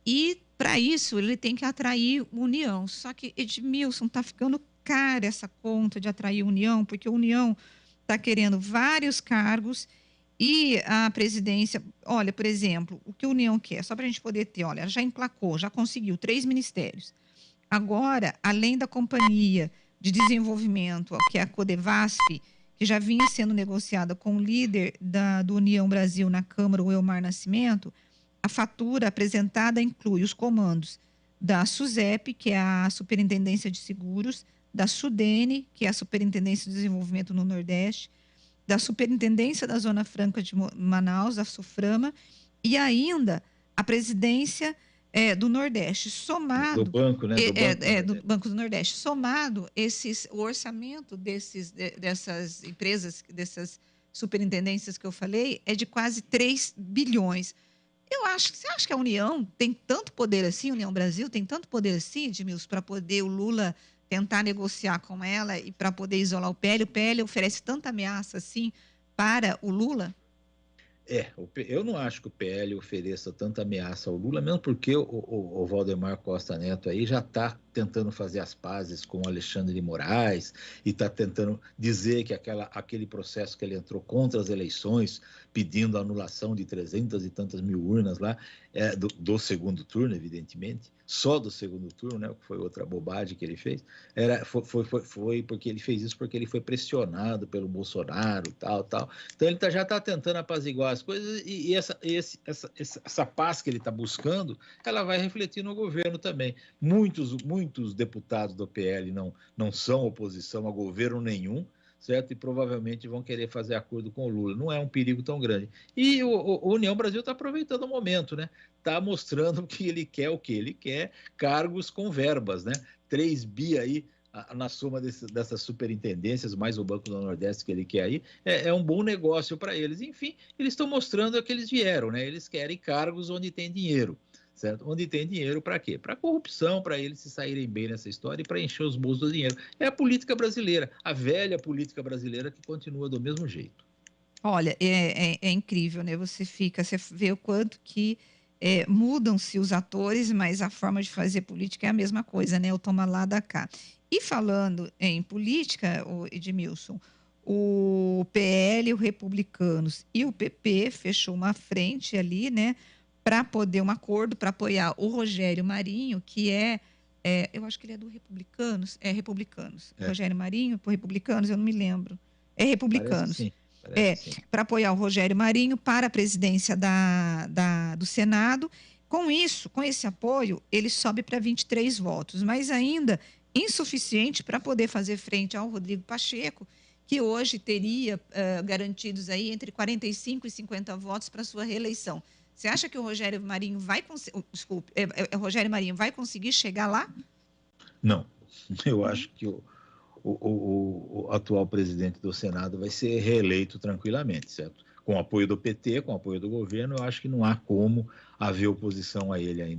E, para isso, ele tem que atrair União. Só que, Edmilson, está ficando cara essa conta de atrair União, porque a União está querendo vários cargos e a presidência... Olha, por exemplo, o que a União quer, só para a gente poder ter, olha, já emplacou, já conseguiu 3 ministérios. Agora, além da Companhia de Desenvolvimento, que é a Codevasf, que já vinha sendo negociada com o líder do União Brasil na Câmara, o Elmar Nascimento, a fatura apresentada inclui os comandos da SUSEP, que é a Superintendência de Seguros, da SUDENE, que é a Superintendência de Desenvolvimento no Nordeste, da Superintendência da Zona Franca de Manaus, a SUFRAMA, e ainda a Presidência do Nordeste, somado... Do Banco, né? Do Banco do Nordeste. Somado o orçamento dessas empresas, dessas superintendências que eu falei, é de quase 3 bilhões. Você acha que a União tem tanto poder assim, a União Brasil tem tanto poder assim, Edmilson, para poder o Lula tentar negociar com ela e para poder isolar o PL? O PL oferece tanta ameaça assim para o Lula? Eu não acho que o PL ofereça tanta ameaça ao Lula, mesmo porque o Valdemar Costa Neto aí já está tentando fazer as pazes com o Alexandre de Moraes e está tentando dizer que aquele processo que ele entrou contra as eleições, pedindo a anulação de 300 e tantas mil urnas lá, do segundo turno, evidentemente, só do segundo turno, né, que foi outra bobagem que ele fez, foi porque ele fez isso porque ele foi pressionado pelo Bolsonaro, tal. Então ele já está tentando apaziguar as coisas e essa paz que ele está buscando, ela vai refletir no governo também. Muitos deputados do PL não são oposição a governo nenhum, certo? E provavelmente vão querer fazer acordo com o Lula. Não é um perigo tão grande. E o União Brasil está aproveitando o momento, né? Está mostrando que ele quer o quê? Ele quer cargos com verbas, né? 3 bi aí na soma dessas superintendências, mais o Banco do Nordeste que ele quer aí, é um bom negócio para eles. Enfim, eles estão mostrando que eles vieram, né? Eles querem cargos onde tem dinheiro. Certo? Onde tem dinheiro para quê? Para corrupção, para eles se saírem bem nessa história e para encher os bolsos do dinheiro. É a política brasileira, a velha política brasileira que continua do mesmo jeito. Olha, é incrível, né? Você vê o quanto que mudam-se os atores, mas a forma de fazer política é a mesma coisa, né? O toma lá da cá. E falando em política, Edmilson, o PL, os Republicanos e o PP fechou uma frente ali, né? Para poder um acordo para apoiar o Rogério Marinho, que eu acho que ele é do Republicanos, Republicanos. Rogério Marinho, por Republicanos, eu não me lembro. É Republicanos. Para apoiar o Rogério Marinho para a presidência do Senado. Com esse apoio, ele sobe para 23 votos, mas ainda insuficiente para poder fazer frente ao Rodrigo Pacheco, que hoje teria garantidos aí entre 45 e 50 votos para sua reeleição. Você acha que o Rogério Marinho Rogério Marinho vai conseguir chegar lá? Não. Eu acho que o atual presidente do Senado vai ser reeleito tranquilamente, certo? Com o apoio do PT, com o apoio do governo, eu acho que não há como haver oposição a ele aí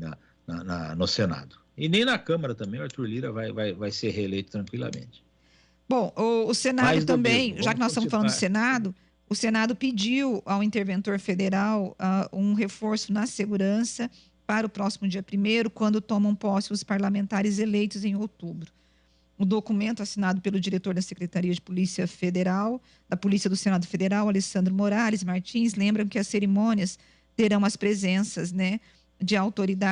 no Senado. E nem na Câmara também, o Arthur Lira vai ser reeleito tranquilamente. Bom, o Senado também, já que nós estamos falando do Senado... O Senado pediu ao interventor federal um reforço na segurança para o próximo dia 1º, quando tomam posse os parlamentares eleitos em outubro. O documento assinado pelo diretor da Secretaria de Polícia Federal, da Polícia do Senado Federal, Alessandro Morales Martins, lembram que as cerimônias terão as presenças, né,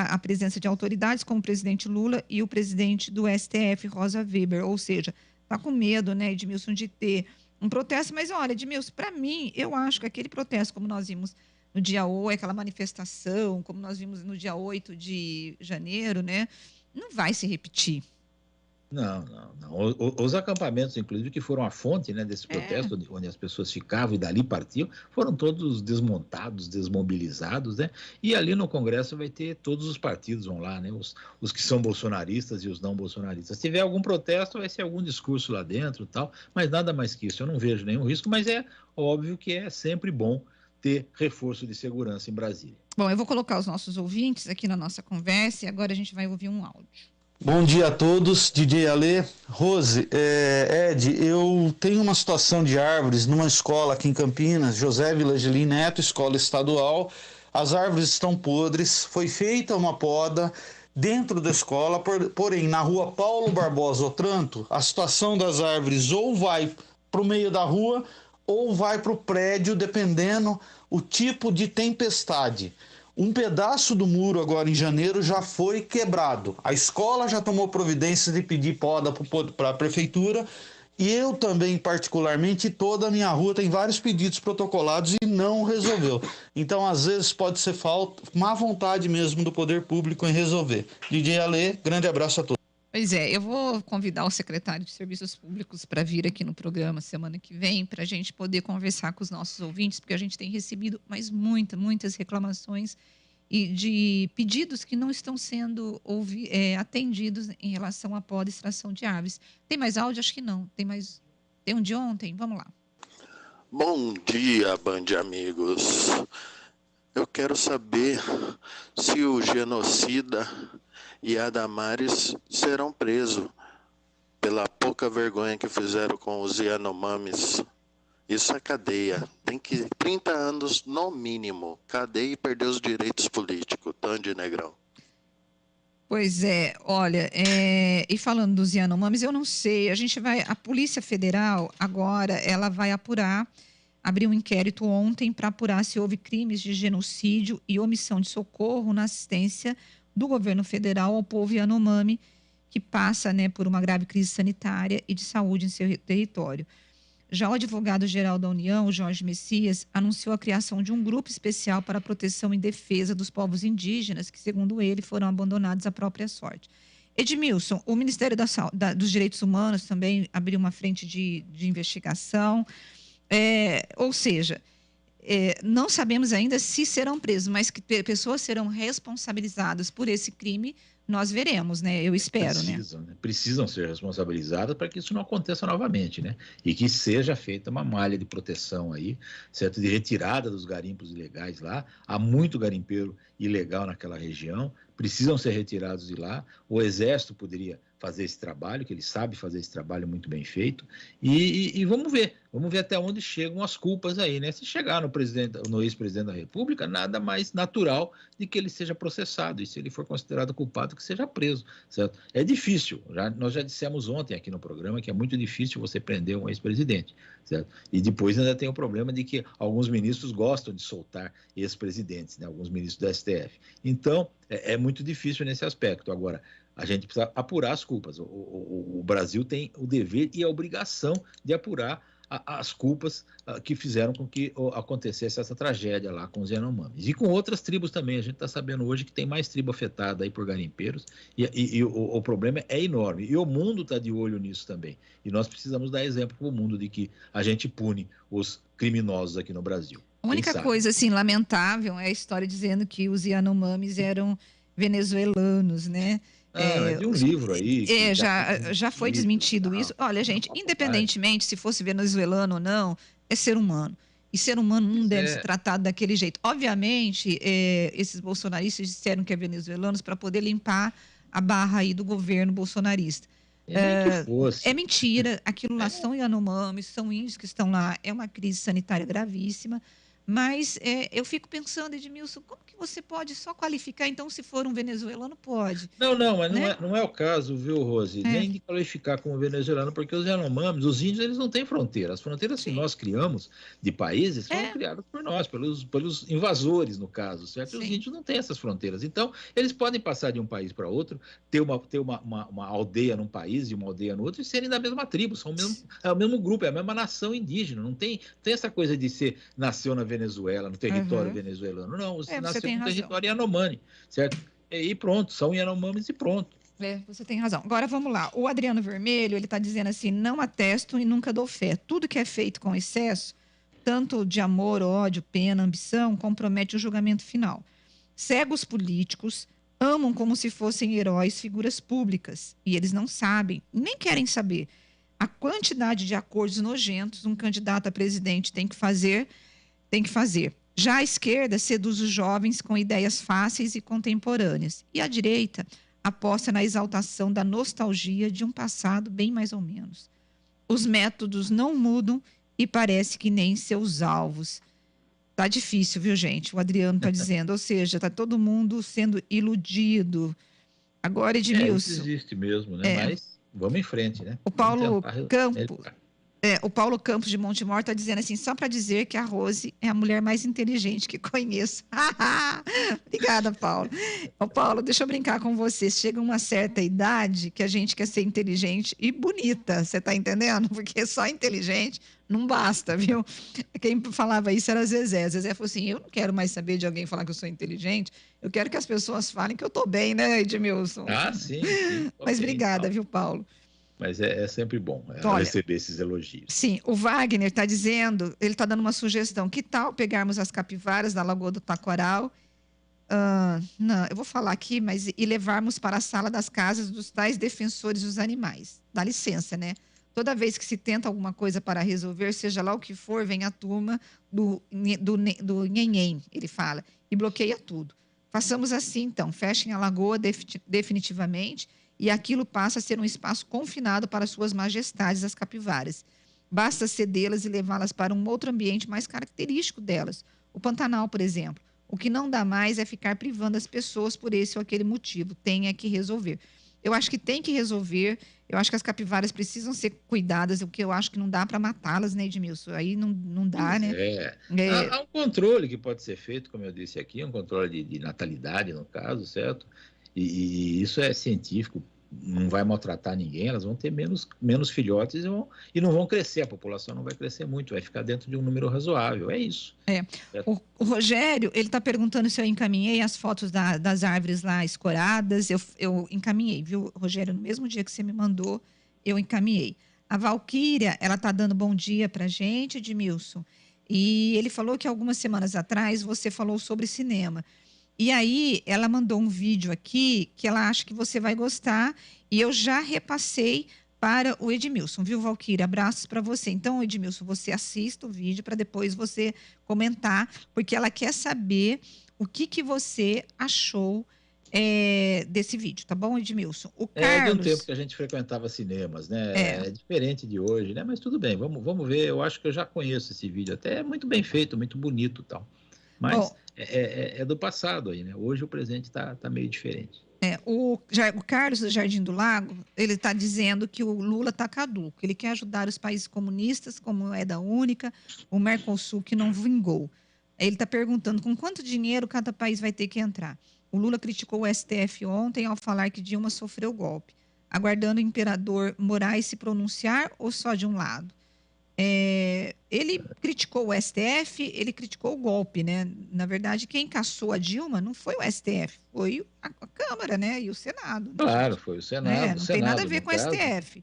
a presença de autoridades como o presidente Lula e o presidente do STF, Rosa Weber. Ou seja, está com medo, né, Edmilson, de ter um protesto. Mas olha, Edmilson, para mim, eu acho que aquele protesto, como nós vimos no dia 8, aquela manifestação, como nós vimos no dia 8 de janeiro, né, não vai se repetir. Não. Os acampamentos, inclusive, que foram a fonte, né, desse protesto, onde as pessoas ficavam e dali partiam, foram todos desmontados, desmobilizados, né? E ali no Congresso vai ter todos os partidos vão lá, né? Os que são bolsonaristas e os não bolsonaristas. Se tiver algum protesto, vai ser algum discurso lá dentro e tal, mas nada mais que isso. Eu não vejo nenhum risco, mas é óbvio que é sempre bom ter reforço de segurança em Brasília. Bom, eu vou colocar os nossos ouvintes aqui na nossa conversa e agora a gente vai ouvir um áudio. Bom dia a todos, DJ Alê. Rose, Ed, eu tenho uma situação de árvores numa escola aqui em Campinas, José Vilagelim Neto, escola estadual. As árvores estão podres, foi feita uma poda dentro da escola, porém na rua Paulo Barbosa Otranto, a situação das árvores ou vai para o meio da rua ou vai para o prédio, dependendo o tipo de tempestade. Um pedaço do muro agora em janeiro já foi quebrado. A escola já tomou providências de pedir poda para a prefeitura e eu também, particularmente, toda a minha rua tem vários pedidos protocolados e não resolveu. Então, às vezes, pode ser má vontade mesmo do poder público em resolver. DJ Alê, grande abraço a todos. Pois é, eu vou convidar o secretário de Serviços Públicos para vir aqui no programa semana que vem, para a gente poder conversar com os nossos ouvintes, porque a gente tem recebido muitas reclamações e de pedidos que não estão sendo atendidos em relação à poda e extração de árvores. Tem mais áudio? Acho que não. Tem um de ontem? Vamos lá. Bom dia, Band Amigos. Eu quero saber se o genocida e a Damares serão presos pela pouca vergonha que fizeram com os Yanomamis. Isso é cadeia. Tem que 30 anos no mínimo. Cadeia e perder os direitos políticos. Tandy Negrão. Pois é, olha, e falando dos Yanomamis, eu não sei, a Polícia Federal agora, ela vai abriu um inquérito ontem para apurar se houve crimes de genocídio e omissão de socorro na assistência do governo federal ao povo Yanomami, que passa, né, por uma grave crise sanitária e de saúde em seu território. Já o advogado-geral da União, Jorge Messias, anunciou a criação de um grupo especial para a proteção e defesa dos povos indígenas, que, segundo ele, foram abandonados à própria sorte. Edmilson, o Ministério dos Direitos Humanos também abriu uma frente de investigação, ou seja, não sabemos ainda se serão presos, mas que pessoas serão responsabilizadas por esse crime, nós veremos, né? Eu espero, Precisam ser responsabilizadas para que isso não aconteça novamente, né? E que seja feita uma malha de proteção aí, certo? De retirada dos garimpos ilegais lá. Há muito garimpeiro ilegal naquela região, precisam ser retirados de lá. O Exército poderia fazer esse trabalho, que ele sabe fazer esse trabalho muito bem feito, e vamos ver até onde chegam as culpas aí, né? Se chegar no ex-presidente da República, nada mais natural de que ele seja processado, e se ele for considerado culpado, que seja preso, certo? É difícil, nós já dissemos ontem aqui no programa que é muito difícil você prender um ex-presidente, certo? E depois ainda tem o problema de que alguns ministros gostam de soltar ex-presidentes, né? Alguns ministros do STF. Então, é muito difícil nesse aspecto. Agora, a gente precisa apurar as culpas. O Brasil tem o dever e a obrigação de apurar as culpas que fizeram com que acontecesse essa tragédia lá com os Yanomamis. E com outras tribos também. A gente está sabendo hoje que tem mais tribo afetada aí por garimpeiros e o problema é enorme. E o mundo está de olho nisso também. E nós precisamos dar exemplo para o mundo de que a gente pune os criminosos aqui no Brasil. A única coisa, assim, lamentável é a história dizendo que os Yanomamis eram venezuelanos, né? É de um livro aí. Já foi desmentido isso. Olha, gente, independentemente se fosse venezuelano ou não, é ser humano. E ser humano não deve ser tratado daquele jeito. Obviamente, esses bolsonaristas disseram que é venezuelanos para poder limpar a barra aí do governo bolsonarista. É mentira. Aquilo lá são Yanomamis, são índios que estão lá. É uma crise sanitária gravíssima. Mas eu fico pensando, Edmilson, como que você pode só qualificar, então, se for um venezuelano, pode? Não, mas né? não é o caso, viu, Rose? Nem de qualificar como venezuelano, porque os Yanomamis, os índios, eles não têm fronteira. As fronteiras que nós criamos de países foram criadas por nós, pelos invasores, no caso, certo? Os índios não têm essas fronteiras. Então, eles podem passar de um país para outro, ter uma aldeia num país e uma aldeia no outro e serem da mesma tribo, é o mesmo grupo, é a mesma nação indígena. Não tem essa coisa de ser nasceu na Venezuela, no território venezuelano. Não, você nasceu no território Yanomami, certo? E pronto, são Yanomamis e pronto. Você tem razão. Agora vamos lá. O Adriano Vermelho, ele está dizendo assim: não atesto e nunca dou fé. Tudo que é feito com excesso, tanto de amor, ódio, pena, ambição, compromete o julgamento final. Cegos políticos amam como se fossem heróis, figuras públicas, e eles não sabem, nem querem saber a quantidade de acordos nojentos um candidato a presidente tem que fazer. Já a esquerda seduz os jovens com ideias fáceis e contemporâneas. E a direita aposta na exaltação da nostalgia de um passado bem mais ou menos. Os métodos não mudam e parece que nem seus alvos. Tá difícil, viu, gente? O Adriano tá dizendo, ou seja, tá todo mundo sendo iludido. Agora, Edmilson... Isso existe mesmo, né? Mas vamos em frente, né? O Paulo Campos de Montemor está dizendo assim, só para dizer que a Rose é a mulher mais inteligente que conheço. Obrigada, Paulo. Ô, Paulo, deixa eu brincar com você. Chega uma certa idade que a gente quer ser inteligente e bonita, você está entendendo? Porque só inteligente não basta, viu? Quem falava isso era Zezé. Zezé falou assim, eu não quero mais saber de alguém falar que eu sou inteligente, eu quero que as pessoas falem que eu estou bem, né, Edmilson? Sim. Mas obrigada, viu, Paulo? Mas é sempre bom receber esses elogios. Sim, o Wagner está dizendo, ele está dando uma sugestão. Que tal pegarmos as capivaras da Lagoa do Taquaral? Não, eu vou falar aqui, mas e levarmos para a sala das casas dos tais defensores dos animais. Dá licença, né? Toda vez que se tenta alguma coisa para resolver, seja lá o que for, vem a turma do nhenhen, ele fala, e bloqueia tudo. Façamos assim, então. Fechem a lagoa definitivamente e aquilo passa a ser um espaço confinado para suas majestades, as capivaras. Basta cedê-las e levá-las para um outro ambiente mais característico delas. O Pantanal, por exemplo. O que não dá mais é ficar privando as pessoas por esse ou aquele motivo. Tem que resolver. Eu acho que tem que resolver. Eu acho que as capivaras precisam ser cuidadas, o que eu acho que não dá para matá-las, né, Edmilson? Aí não dá, né? Há um controle que pode ser feito, como eu disse aqui, um controle de natalidade, no caso, certo? E isso é científico, não vai maltratar ninguém, elas vão ter menos filhotes e não vão crescer, a população não vai crescer muito, vai ficar dentro de um número razoável, é isso. O Rogério, ele está perguntando se eu encaminhei as fotos das árvores lá escoradas, eu encaminhei, viu, Rogério? No mesmo dia que você me mandou, eu encaminhei. A Valquíria, ela está dando bom dia para a gente, Edmilson, e ele falou que algumas semanas atrás você falou sobre cinema. E aí, ela mandou um vídeo aqui que ela acha que você vai gostar e eu já repassei para o Edmilson, viu, Valquíria? Abraços para você. Então, Edmilson, você assista o vídeo para depois você comentar, porque ela quer saber o que você achou desse vídeo, tá bom, Edmilson? O Carlos... de um tempo que a gente frequentava cinemas, né? É diferente de hoje, né? Mas tudo bem, vamos ver. Eu acho que eu já conheço esse vídeo, até é muito bem feito, muito bonito e tal. Mas... Bom, é do passado aí, né? Hoje o presente tá meio diferente. O Carlos do Jardim do Lago, ele está dizendo que o Lula está caduco. Ele quer ajudar os países comunistas, como moeda única, o Mercosul, que não vingou. Ele está perguntando com quanto dinheiro cada país vai ter que entrar. O Lula criticou o STF ontem ao falar que Dilma sofreu golpe. Aguardando o imperador Moraes se pronunciar ou só de um lado? Ele criticou o STF, ele criticou o golpe, né? Na verdade, quem caçou a Dilma não foi o STF, foi a Câmara, né? E o Senado. Né? Claro, foi o Senado. Não tem nada a ver com o STF.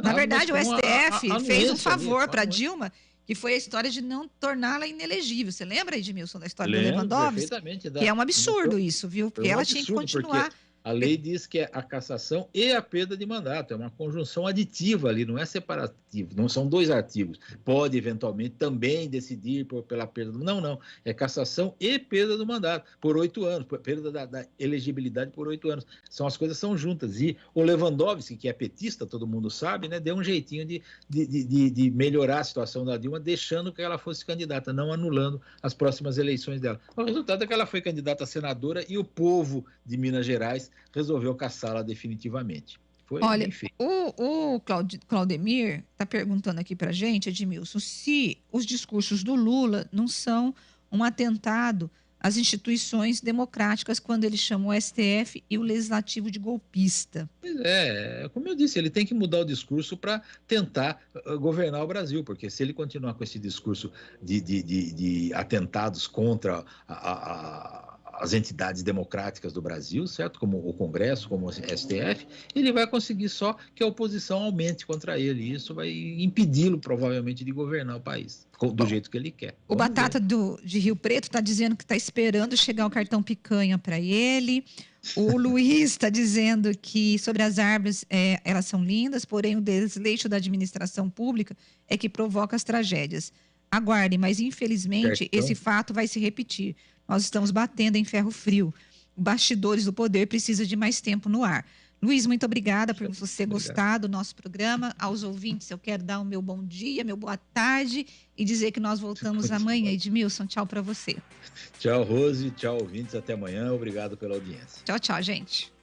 Na verdade, o STF fez um favor para a Dilma, que foi a história de não torná-la inelegível. Você lembra, Edmilson, da história do Lewandowski? Perfeitamente. Que é um absurdo isso, viu? Porque ela tinha que continuar A lei diz que é a cassação e a perda de mandato. É uma conjunção aditiva ali, não é separativo. Não são dois artigos. Pode, eventualmente, também decidir pela perda do... Não. É cassação e perda do mandato por 8 anos. Perda da elegibilidade por 8 anos. As coisas são juntas. E o Lewandowski, que é petista, todo mundo sabe, né, deu um jeitinho de melhorar a situação da Dilma, deixando que ela fosse candidata, não anulando as próximas eleições dela. O resultado é que ela foi candidata a senadora e o povo de Minas Gerais resolveu caçá-la definitivamente. Olha, o Claudemir está perguntando aqui para a gente, Edmilson, se os discursos do Lula não são um atentado às instituições democráticas quando ele chama o STF e o Legislativo de golpista. Pois é, como eu disse, ele tem que mudar o discurso para tentar governar o Brasil, porque se ele continuar com esse discurso de atentados contra as entidades democráticas do Brasil, certo? Como o Congresso, como o STF, ele vai conseguir só que a oposição aumente contra ele. E isso vai impedi-lo, provavelmente, de governar o país do jeito que ele quer. O Batata de Rio Preto está dizendo que está esperando chegar o cartão picanha para ele. O Luiz está dizendo que sobre as árvores, elas são lindas, porém o desleixo da administração pública é que provoca as tragédias. Aguardem, mas infelizmente esse fato vai se repetir. Nós estamos batendo em ferro frio. Bastidores do poder precisa de mais tempo no ar. Luiz, muito obrigada por você gostar do nosso programa. Aos ouvintes, eu quero dar o meu bom dia, meu boa tarde e dizer que nós voltamos amanhã. Edmilson, tchau para você. Tchau, Rose. Tchau, ouvintes. Até amanhã. Obrigado pela audiência. Tchau, gente.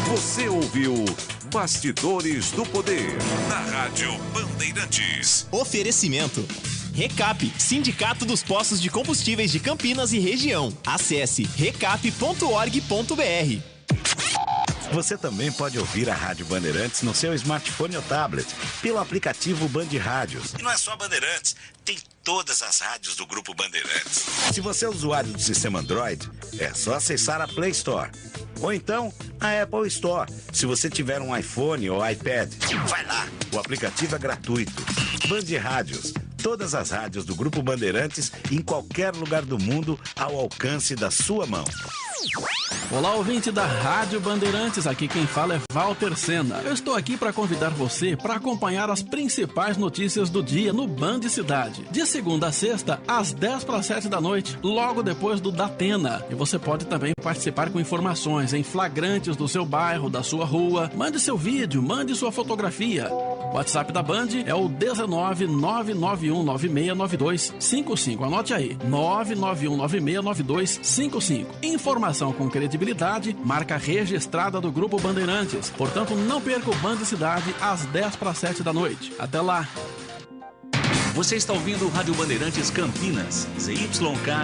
Você ouviu Bastidores do Poder, na Rádio Bandeirantes. Oferecimento. Recap, Sindicato dos Postos de Combustíveis de Campinas e Região. Acesse recap.org.br. Você também pode ouvir a Rádio Bandeirantes no seu smartphone ou tablet, pelo aplicativo Band Rádios. E não é só Bandeirantes, tem todas as rádios do Grupo Bandeirantes. Se você é usuário do sistema Android, é só acessar a Play Store. Ou então, a Apple Store, se você tiver um iPhone ou iPad. Vai lá, o aplicativo é gratuito. Band Rádios, todas as rádios do Grupo Bandeirantes em qualquer lugar do mundo ao alcance da sua mão. Olá, ouvinte da Rádio Bandeirantes, aqui quem fala é Walter Sena. Eu estou aqui para convidar você para acompanhar as principais notícias do dia no Band Cidade. De segunda a sexta, às 6:50 da noite, logo depois do Datena. E você pode também participar com informações em flagrantes do seu bairro, da sua rua. Mande seu vídeo, mande sua fotografia. O WhatsApp da Band é o 19991969255. Anote aí, 991969255. Informação com credibilidade, marca registrada do Grupo Bandeirantes. Portanto, não perca o Band Cidade às 6:50 da noite. Até lá! Você está ouvindo Rádio Bandeirantes Campinas, ZYK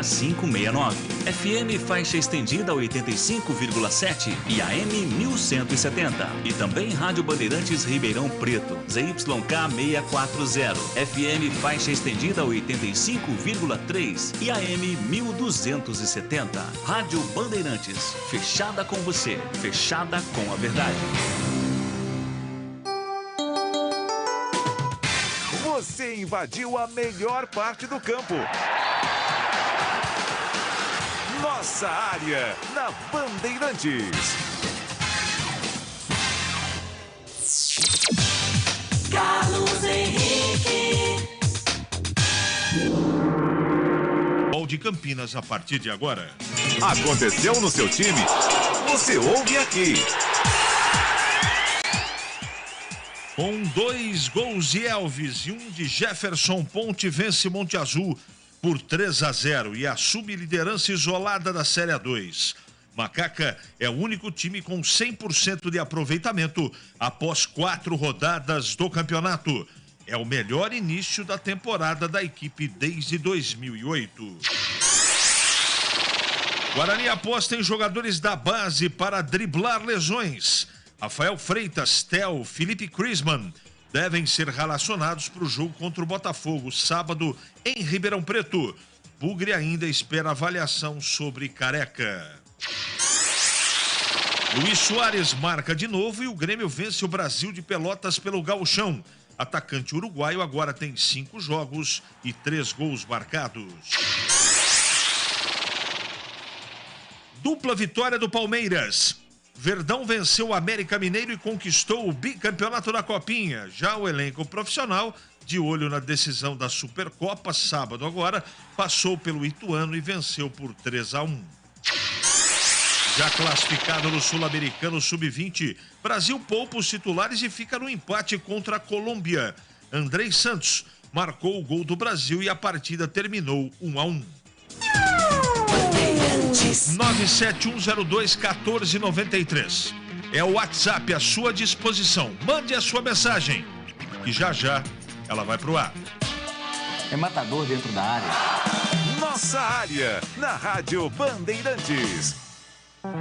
569, FM faixa estendida 85,7 e AM 1170. E também Rádio Bandeirantes Ribeirão Preto, ZYK 640, FM faixa estendida 85,3 e AM 1270. Rádio Bandeirantes, fechada com você, fechada com a verdade. Você invadiu a melhor parte do campo. Nossa área, na Bandeirantes. Carlos Henrique. Futebol de Campinas a partir de agora. Aconteceu no seu time? Você ouve aqui. Com 2 gols de Elvis e 1 de Jefferson, Ponte vence Monte Azul por 3-0 e assume liderança isolada da Série A2. Macaca é o único time com 100% de aproveitamento após 4 rodadas do campeonato. É o melhor início da temporada da equipe desde 2008. Guarani aposta em jogadores da base para driblar lesões. Rafael Freitas, Tel, Felipe Crisman devem ser relacionados para o jogo contra o Botafogo, sábado, em Ribeirão Preto. Bugre ainda espera avaliação sobre Careca. Luiz Soares marca de novo e o Grêmio vence o Brasil de Pelotas pelo Gauchão. Atacante uruguaio agora tem 5 jogos e 3 gols marcados. Dupla vitória do Palmeiras. Verdão venceu o América Mineiro e conquistou o bicampeonato da Copinha. Já o elenco profissional, de olho na decisão da Supercopa, sábado agora, passou pelo Ituano e venceu por 3-1. Já classificado no Sul-Americano Sub-20, Brasil poupa os titulares e fica no empate contra a Colômbia. Andrei Santos marcou o gol do Brasil e a partida terminou 1-1. 971021493. É o WhatsApp à sua disposição. Mande a sua mensagem e já ela vai pro ar. É matador dentro da área. Nossa área, na Rádio Bandeirantes.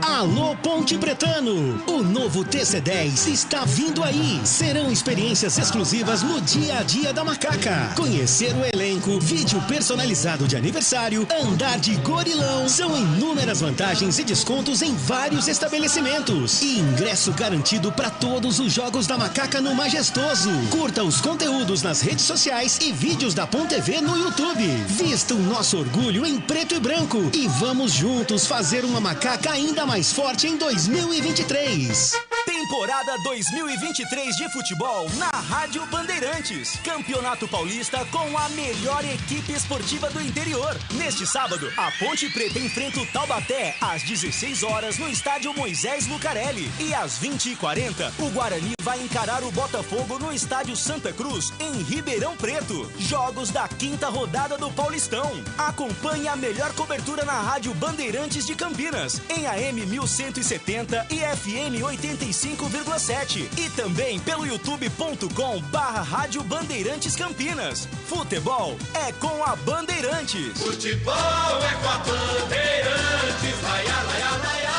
Alô Ponte Pretano, o novo TC10 está vindo aí. Serão experiências exclusivas no dia a dia da Macaca. Conhecer o elenco, vídeo personalizado de aniversário, andar de gorilão. São inúmeras vantagens e descontos em vários estabelecimentos. E ingresso garantido para todos os jogos da Macaca no Majestoso. Curta os conteúdos nas redes sociais e vídeos da Ponte TV no YouTube. Vista o nosso orgulho em preto e branco e vamos juntos fazer uma Macaca ainda mais forte em 2023. Temporada 2023 de futebol na Rádio Bandeirantes. Campeonato Paulista com a melhor equipe esportiva do interior. Neste sábado, a Ponte Preta enfrenta o Taubaté às 16 horas no estádio Moisés Lucarelli. E às 20h40, o Guarani vai encarar o Botafogo no estádio Santa Cruz, em Ribeirão Preto. Jogos da 5ª rodada do Paulistão. Acompanhe a melhor cobertura na Rádio Bandeirantes de Campinas, em AM 1170 e FM 85,7 e também pelo youtube.com/Rádio Bandeirantes Campinas. Futebol é com a Bandeirantes. Futebol é com a Bandeirantes. Laia, laia, laia,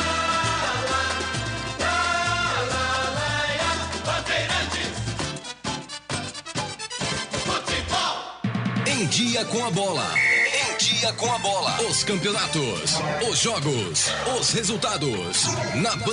Bandeirantes. Futebol. Em dia com a bola. Em dia com a bola. Os campeonatos, os jogos, os resultados. Na